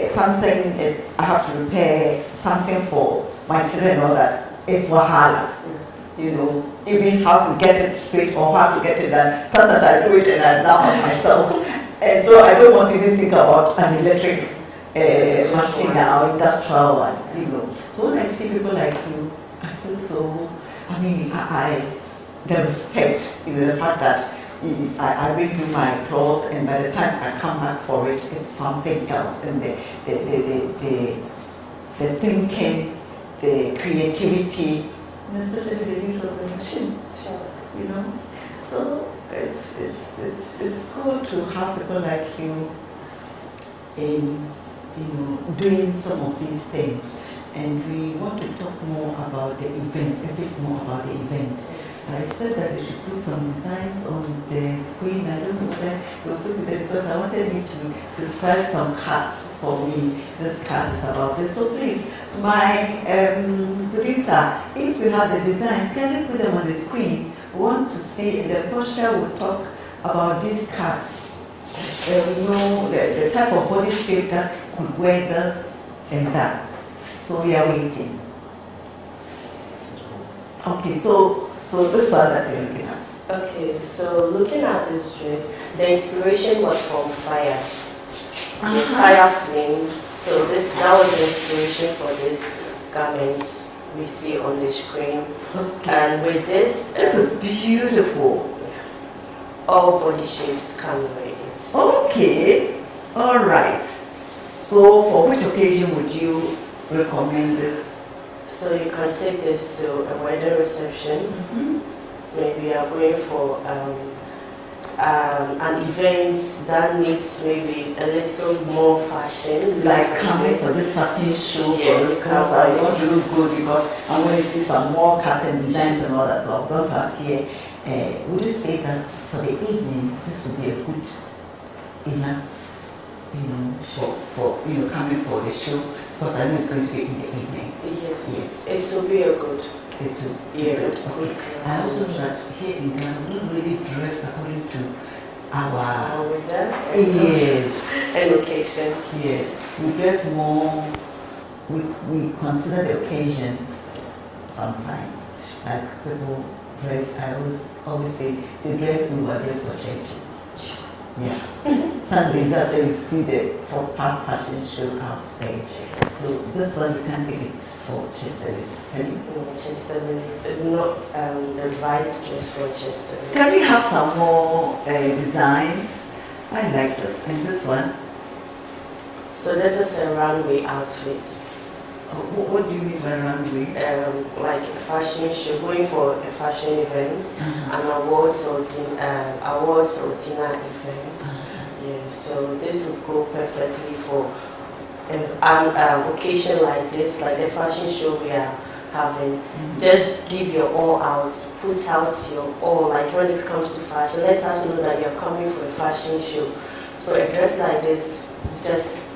something I have to repair something for my children and all that, it's wahala. You know, even how to get it straight or how to get it done. Sometimes I do it and I laugh at myself. And so I don't want to even think about an electric machine or industrial one, you know. So when I see people like you, I feel so, I mean, the respect, you know, the fact that I bring you my cloth and by the time I come back for it, it's something else. And the thinking, the creativity, and especially the use of the machine, you know. So it's good to have people like you in, you know, doing some of these things. And we want to talk more about the event, a bit more about the event. I said that they should put some designs on the screen. I don't know whether they'll put it there because I wanted you to describe some cards for me. This card is about this. So please, my producer, if you have the designs, can you put them on the screen? We want to see, the brochure will talk about these cards. You know, the type of body shape that could wear this and that. So we are waiting. Okay, so this one that you're looking at. Okay, so looking at this dress, the inspiration was from fire. The fire flame. So that was the inspiration for this garment we see on the screen. Okay. And with this is beautiful. All body shapes can wear it. Okay, all right. So for which occasion would you recommend this? So you can take this to a wedding reception. Mm-hmm. Maybe you are going for an event that needs maybe a little more fashion. Like coming for this fashion show, yes, for because I want to look good because I want to see some more cuts and designs and all that. So I've got to appear. Would you say that for the evening, this would be a good enough, you know, for you know, coming for the show? Because I know it's going to be in the evening. Yes. It will be a good. It will be good. Okay. I also know that here in Ghana, we don't really dress according to our weather. Yes. And location. Yes. We dress more. We consider the occasion sometimes. Like people dress. I always say they dress. We will dress for churches. Yeah. Sunday, that's where you see the proper fashion show out there. So this one you can't take it for church service. Can you? No, church service is not the right dress for church service. Can we have some more designs? I like this. And this one? So this is a runway outfit. What do you mean by runway? Like a fashion show, going for a fashion event, an awards or dinner event. Yeah, so this would go perfectly for an occasion like this, like the fashion show we are having. Just give your all out, put out your all. Like when it comes to fashion, let us know that you're coming for a fashion show. So a dress like this, just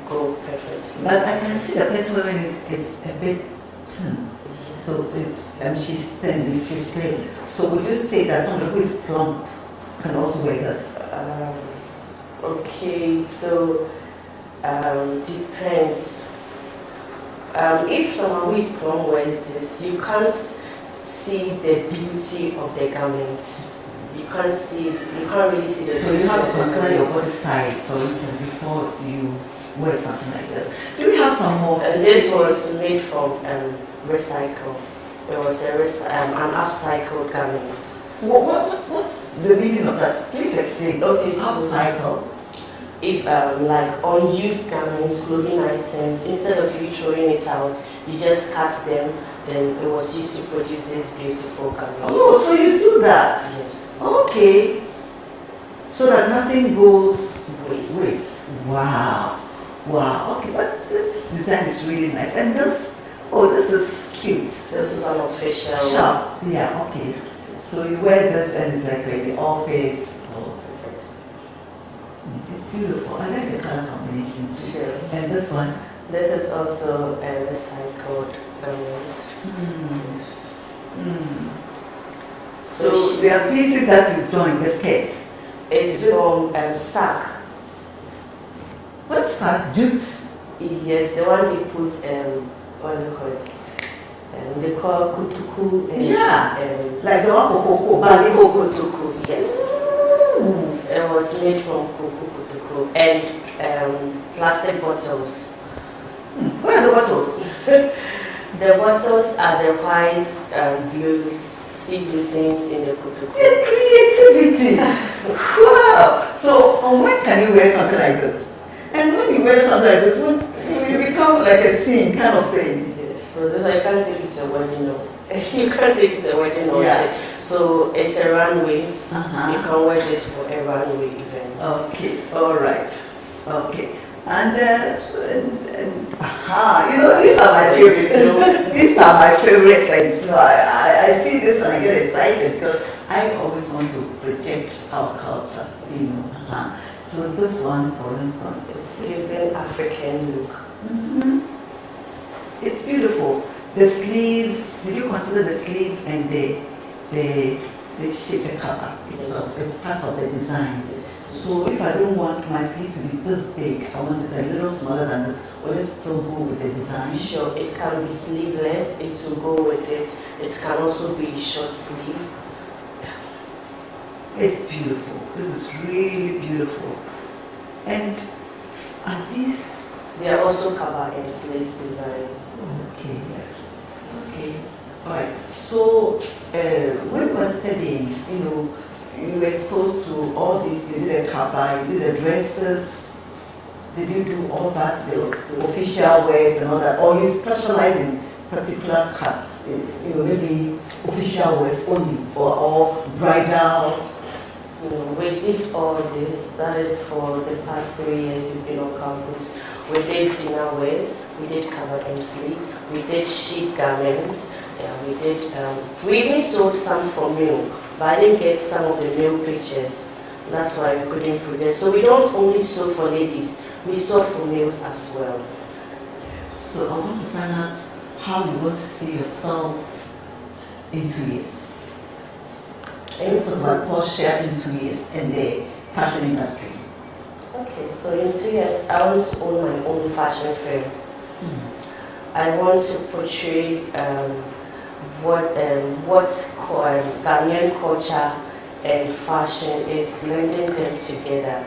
go perfectly. But I can see the person wearing it is a bit thin. So it's, she's thin, she's slim. So would you say that somebody who is plump can also wear this? Okay, so depends. If someone who is plump wears this, you can't see the beauty of the garment. You can't really see the. So you have to consider your body size, for instance, before you wear something like this. Do we have some more? This was made from recycle. It was an upcycled garment. What's the meaning of that? Please explain. Okay, upcycle. if like unused garments, clothing items, instead of you throwing it out, you just cut them, then it was used to produce this beautiful garment. Oh, so you do that? Yes. Okay. So that nothing goes Waste. Wow. Wow. Okay, but this design is really nice. And this is cute. This is unofficial. Sharp. Yeah, okay. So you wear this and it's like in the office. Oh, perfect. It's beautiful. I like the color combination too. Sure. And this one? This is also a recycled garment. Yes. So there are pieces that you've done in this case. It's from sack. What's sack? Jute? Yes, the one they put, what's it called? They call kutuku. Yeah, like the one for cocoa, bali cocoa. Kutuku, yes. It was made from kutuku and plastic bottles. Where are the bottles? The bottles are the white blue, sea blue things in the kutuku. The creativity! Wow! So when can you wear something like this? And when you wear something like this, you become like a scene kind of thing. Yes, so this I can't take it to a wedding or you can't take it to a wedding or so it's a runway. You can wear this for a runway event. Okay, alright. Okay. And you know, these are my favorites. You know, these are my favorite things. You know, I see this and I get excited because I always want to project our culture. You know, so this one, for instance, is an African look. It's beautiful. The sleeve. Did you consider the sleeve and the shape, the cover itself? It's part of the design. So if I don't want my sleeve to be this big, I want it a little smaller than this, will it still go with the design? Sure, it can be sleeveless, it will go with it. It can also be short sleeve. It's beautiful. This is really beautiful. And these? They are also covered in slate designs. Okay, okay. Alright, so when you were studying, you know, you were exposed to all these, you did a kaba, you did the dresses, did you do all that, the official wears and all that, or you specialize in particular cuts, you know, maybe official wears only, or bridal? We did all this, that is for the past 3 years we've been on campus. We did dinner wears, we did covered and sleet, we did sheet garments, we even sold some for male, but I didn't get some of the male pictures. That's why we couldn't progress. So we don't only sew for ladies, we sew for males as well. So I want to find out how you want to see yourself in 2 years. It's about Portia in 2 years in the fashion industry. Okay, so in 2 years, I want to own my own fashion firm. I want to portray what Ghanaian culture and fashion is, blending them together.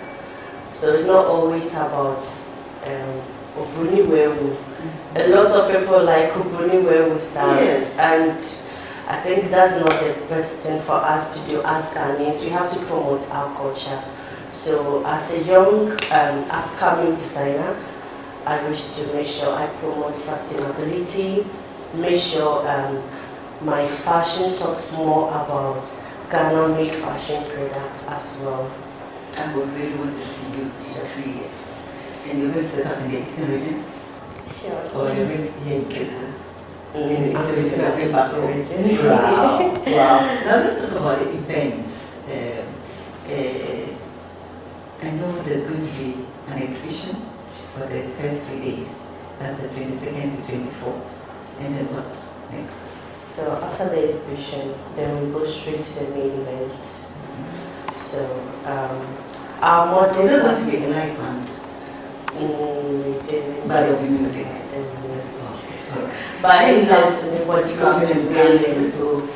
So it's not always about Obruni Wewu. A lot of people like Obruni Wewu styles, and I think that's not the best thing for us to do as Ghanaians. We have to promote our culture. So as a young upcoming designer, I wish to make sure I promote sustainability, make sure my fashion talks more about Ghana-made fashion products as well. I would really want to see you in 3 years. And you're going to set up in the Eastern region? Sure. Or you're going to be here in Campus? In the I'm Eastern region, going back home. Wow, wow. Now let's talk about the events. I know there's going to be an exhibition for the first 3 days. That's the 22nd to 24th. And then what next? So after the exhibition, then we go straight to the main event. So our models... Is it going to be a live band? But there'll be music. But everybody goes to dancing, so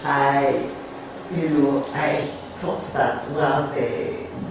I thought that whilst the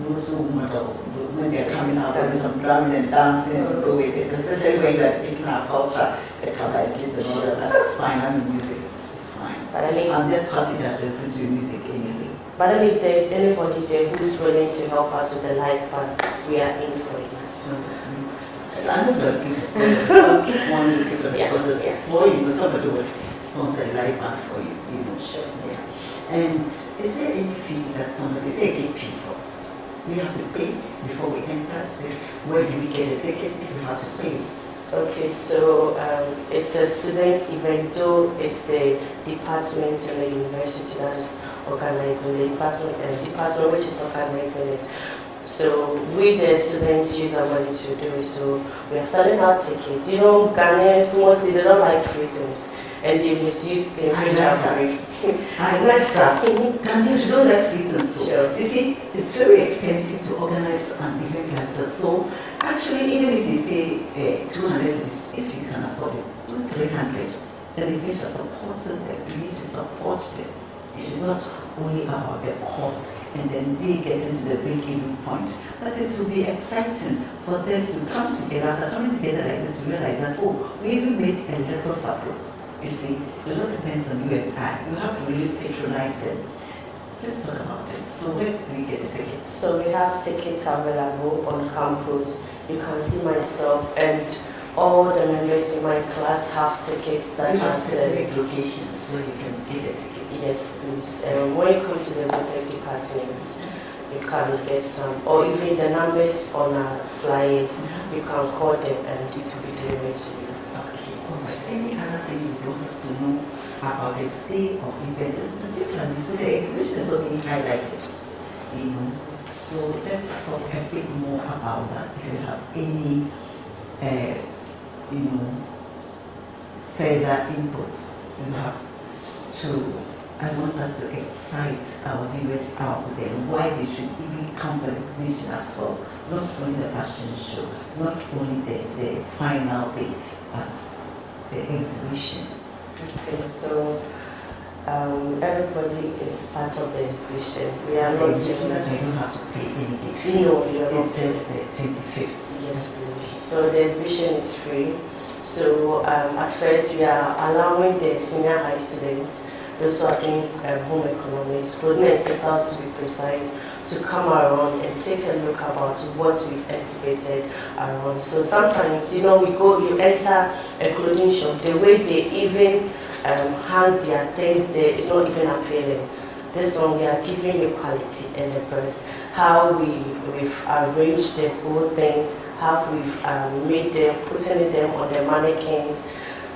Lusu model, when they're coming out, there is some drumming and dancing to go with it, especially when you're depicting our culture, the cover is lit and all that. That's fine, I mean music, it's fine. But I mean, I'm just happy that there's going to be music anyway. But then if there's anybody there who's willing to help us with the life band, we are in for it. So, I'm not going to sponsor. I'll keep one looking for the sponsor for you. Somebody would sponsor a live band for you. You know, Sure. yeah. And is there any fee that somebody? Is there a gate fee for us? We have to pay before we enter. Say, where do we get a ticket if we have to pay? Okay, so it's a student event, though it's the department and the university that is organizing the department which is organizing it. So we the students use our money to do it. So we are selling out tickets. You know, Ghanaians mostly they don't like free things and they misuse things which are free. I like that. Ghanaians don't like free things. So Sure. you see, it's very expensive to organize an event like that. So actually, even if they say 200, if you can afford it, do 300. Then it means you're supporting them. You need to support them. It is not only about the cost and then they get into the break-even point, but it will be exciting for them to come together. After coming together like this, to realize that, oh, we even made a little surplus. You see, it all depends on you and I. You have to really patronize them. Let's talk about it. So where do we get the tickets? So we have tickets available on campus. You can see myself and all the members in my class have tickets that You have are specific locations where you can get the tickets. Yes, please. When you come to the VOTEC department, you can get some, or even the numbers on our flyers, you can call them and it will be delivered to you. Okay, all right. Any other thing you want us to know about the day of event, particularly so the exhibitions are being highlighted, you know. So let's talk a bit more about that. If you have any, you know, further input, you have to. I want us to excite our viewers out there why they should even come for the exhibition as well. Not only the fashion show, not only the final day, but the exhibition. Okay, so everybody is part of the exhibition. We are not just that you don't have to pay any day. No, you are not. It's just the 25th. Yes, please. So the exhibition is free. So at first we are allowing the senior high students, those who are doing home economics, clothing and textiles to be precise, to come around and take a look about what we've exhibited around. So sometimes, you know, you enter a clothing shop, the way they even hang their things there is not even appealing. This one we are giving you quality and the price. How we've arranged the whole things, how we've made them, putting them on the mannequins.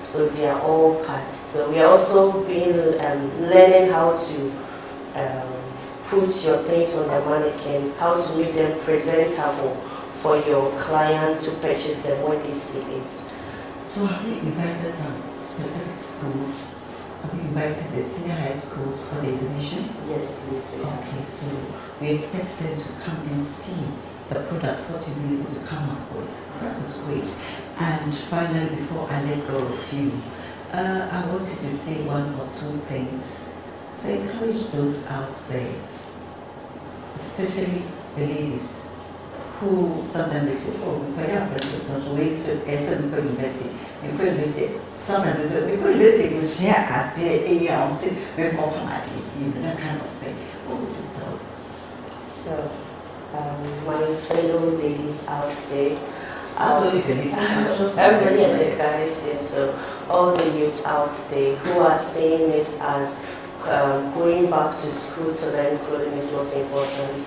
So they are all parts. So we are also being learning how to put your things on the mannequin, how to make them presentable for your client to purchase them when they see it. So have you invited some specific schools? Have you invited the senior high schools for the exhibition? Yes, please. Okay, so we expect them to come and see the product, what you've been able to come up with. This is great. And finally, before I let go of you, I wanted to say one or two things to encourage those out there, especially the ladies, who sometimes they feel, oh, we can't have Christmas, we need to university. Sometimes they say, we university will share at the say, we're more that kind of thing. What would you tell them? So, my fellow ladies out there, everybody and the guys, yes, so all the youth out there who are seeing it as going back to school to learn clothing is most important.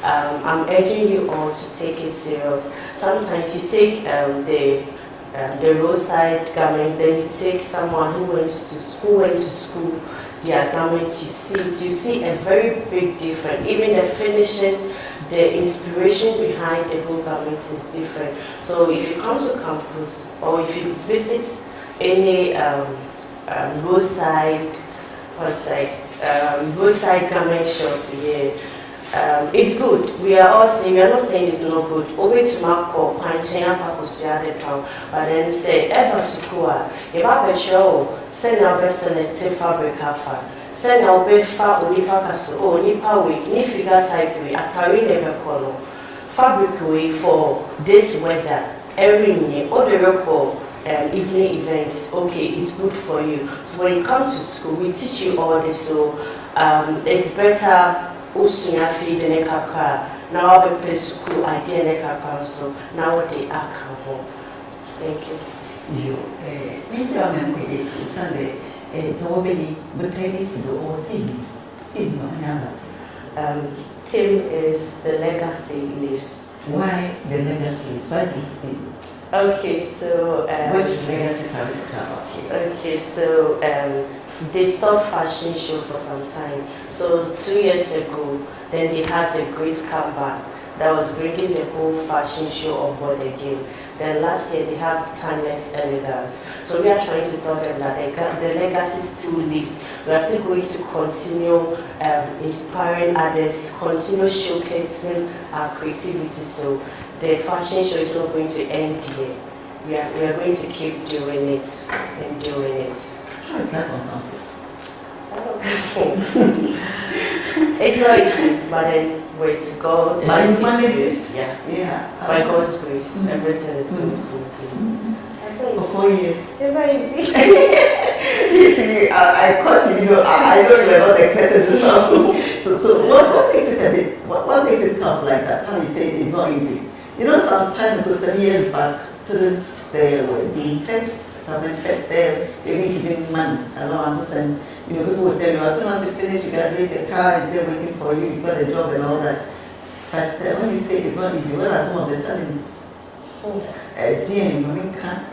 I'm urging you all to take it serious. Sometimes you take the roadside garment, then you take someone who went to school, their garments, you see a very big difference. Even the finishing, the inspiration behind the whole garment is different. So if you come to campus or if you visit any roadside garment shop here, it's good. We are not saying it's not good. Always mark or but then say ever sukua, if I be sure, send our best selective fabric alpha. Send our best far onipa kaso or nipa way, ni figure type way, atari never color. Fabric way for this weather, every year, or the record evening events, okay, it's good for you. So when you come to school, we teach you all this, so it's better Usunya feed in a kaka, now a school idea in a kaka, so now what they are home. Thank you. You, Sunday, nobody but Tennis or thing. Theme is the legacy lives. Why the legacy? Why this thing? Okay, so which legacies are we talking about here? Okay, so they stopped fashion show for some time. So 2 years ago, then they had the great comeback that was bringing the whole fashion show on board again. Then last year they have timeless elegance. So we are trying to tell them that the legacy still lives. We are still going to continue inspiring others, continue showcasing our creativity. So the fashion show is not going to end here. We are going to keep doing it and doing it. How is that on campus? It's not easy, but then with God and His grace, by God's grace, everything is going smoothly. For 4 years. It's not easy. You see, I caught you, I know you were not expecting this one. So what makes it a bit, what makes it tough like that? How you say it's not easy? You know, some time ago, some years back, students, they were being fed, government fed them, they were giving money, allowances, and people would tell you, as soon as you finish, you graduate, a car is there waiting for you, you got a job and all that. But when you say it's not easy, what are some of the challenges? Dear, you can't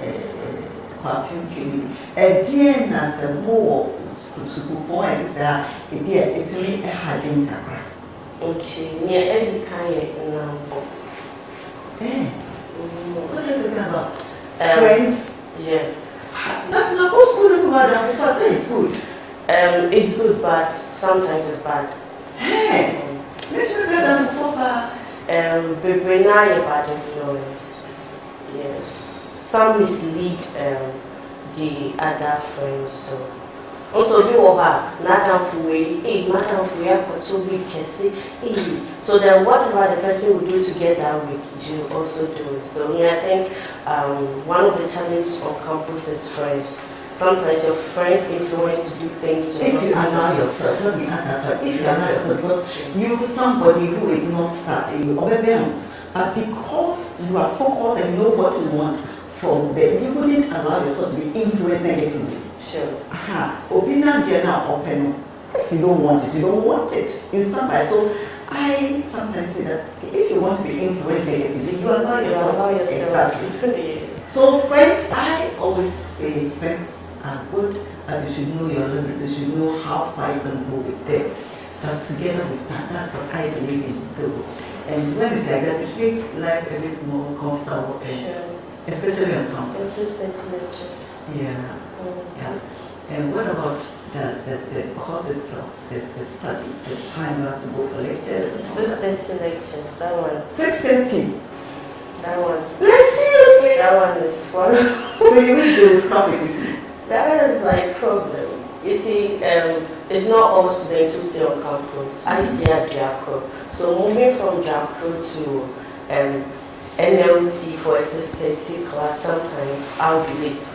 dear, as a more school point, is it be a hiding camera. Okay, yeah, every kind now for. What are you talking about? Friends? Yeah. But what's good about that? If I say it's good. It's good, but sometimes it's bad. Hey, let's go that before. We're not a bad influence. Yes. Some mislead the other friends. So also we will have Madam Fuwe, Madam Fuwe, so then whatever the person will do to get that week, you also do it. So I think one of the challenges on campus is friends. Sometimes your friends influence to do things to if you allow yourself, don't be if you allow yourself, because you somebody who is not starting, you overwhelmed, but because you are focused and know what you want from them, you wouldn't allow yourself to be influenced negatively. Sure. Opinion general open. If you don't want it, you don't want it. You stand by. So I sometimes say that if you want to be influenced negatively, you allow yourself. Exactly. So friends, I always say friends are good, but you should know your limit. You should know how far you can go with them. But together we stand. That's what I believe in. And when it's like that, it makes life a bit more comfortable. Sure. Especially on campus. Consistent lectures. Yeah. And what about the course itself, the study, the time you have to go for lectures? 6:30 lectures, that one. 6:30? That one. Like seriously? That one is one. So you mean they will stop it? That is like problem. You see, it's not all students who stay on campus. I stay at Jaco. So moving from Jaco to NLT for a 6:30 class, sometimes I'll be late.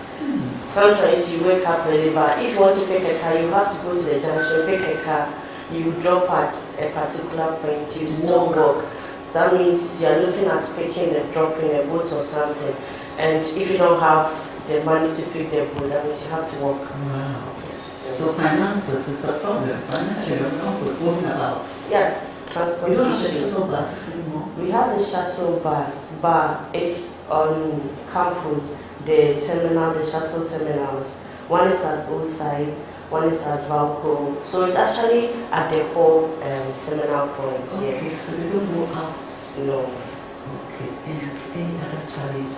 Sometimes you wake up early, but if you want to pick a car, you have to go to the junction, pick a car, you drop at a particular point, you still walk. That means you're looking at picking and dropping a boat or something. And if you don't have the money to pick the boat, that means you have to walk. Wow. Yes. So finances is a problem. Financially, on campus, moving about. Yeah, transportation. You don't have the shuttle buses anymore. We have the shuttle bus, but it's on campus. The shuttle terminals. One is at Old Site, one is at Valco. So it's actually at the whole terminal point here. Okay, so you don't go out? No. Okay, and any other challenge?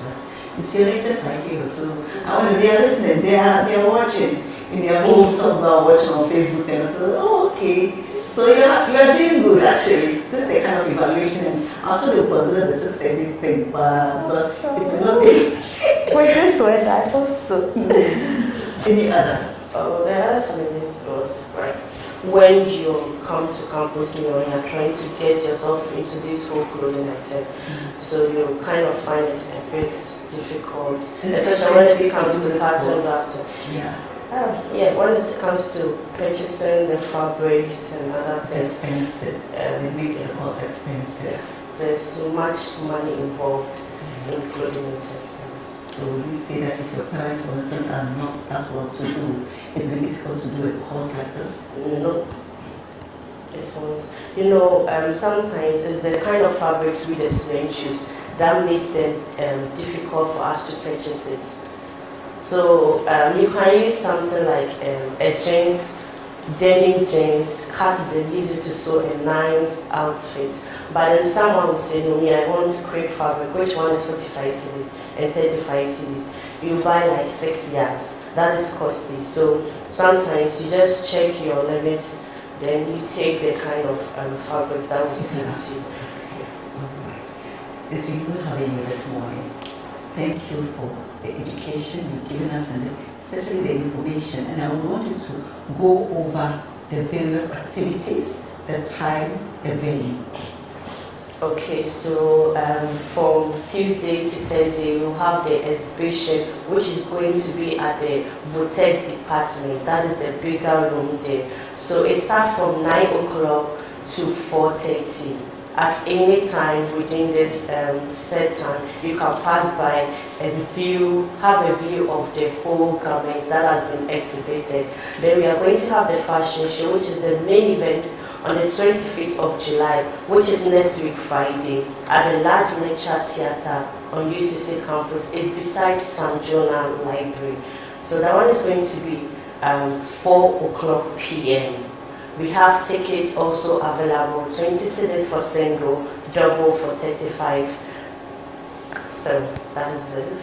It's your latest idea, so I want to be listening. They're watching in their homes, some are watching on Facebook, and so, oh, okay. So you are doing good actually. This is a kind of evaluation, and I'll try to consider the 6:30 thing, but because it will not be. Wait, this way, I hope so. Any other? Oh, there are challenges, right? When you come to campus, you're trying to get yourself into this whole clothing item, so you kind of find it a bit difficult, especially when it comes to pattern after. Yeah. Yeah, when it comes to purchasing the fabrics and other It's things, expensive. It makes the cost expensive. there's too much money involved in clothing and textiles. So you say that if your parents, for instance, are not that well to do, it will be difficult to do a course like this? No. This one's, sometimes it's the kind of fabrics we the students use that makes them difficult for us to purchase it. So you can use something like a jeans, denim jeans, cut them, use it to sew a nice outfit. But then someone will say, no, I want crepe fabric, which one is 45 cedis and 35 cedis. You buy like 6 yards. That is costly. So sometimes you just check your limits, then you take the kind of fabrics that will suit you. It's been good having you this morning. Thank you for the education you've given us and especially the information. And I would want you to go over the various activities, the time, the venue. Okay, so from Tuesday to Thursday, we'll have the exhibition, which is going to be at the VOTEC department. That is the bigger room there. So it starts from 9 o'clock to 4:30. At any time within this set time, you can pass by and have a view of the whole garment that has been exhibited. Then we are going to have the fashion show, which is the main event on the 25th of July, which is next week Friday, at the large lecture theatre on UCC campus. It's beside St. Jonah Library. So that one is going to be 4 o'clock p.m. We have tickets also available, 20 cedis for single, double for 35. So that is it.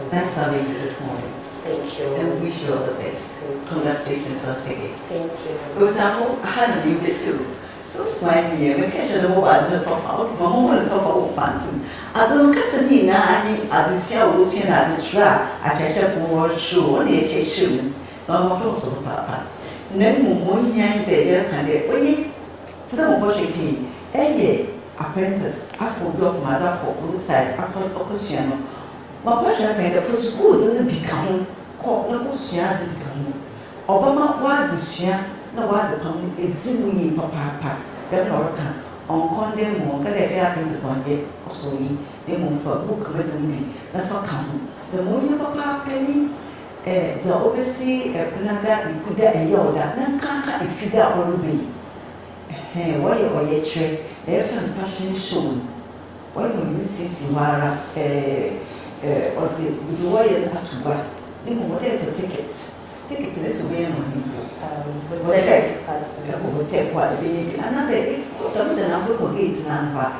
That's how we do this morning. Thank you. And we wish you all the best. Congratulations once again. Thank you. For example, I had a new vessel. Don't mind me, we catch a little as a top out, my home and top of fancy. As a Cassini, as a shell was in at the trap, I catch up for shoe, only a shoe. No more also, Papa. Then one young day, and the some worshiping, apprentice, apple dog, mother, or roadside, apple occasional. My passion made the first goods in the become, called no share the become. Obama was the share, no was the pound, it's zimmy, papa, then Lorca, on condemn more, get a apprentice on ye, also ye, they move for book with me, not for come. The more your papa penny. The oversee a planada, you could a yoda, none can't if you got or be. Why or ye trade, the different fashion show. Why don't you see Simara, or the way up to buy? You know what to tickets. Tickets this way on VOTEC what baby. Another the number of gates number.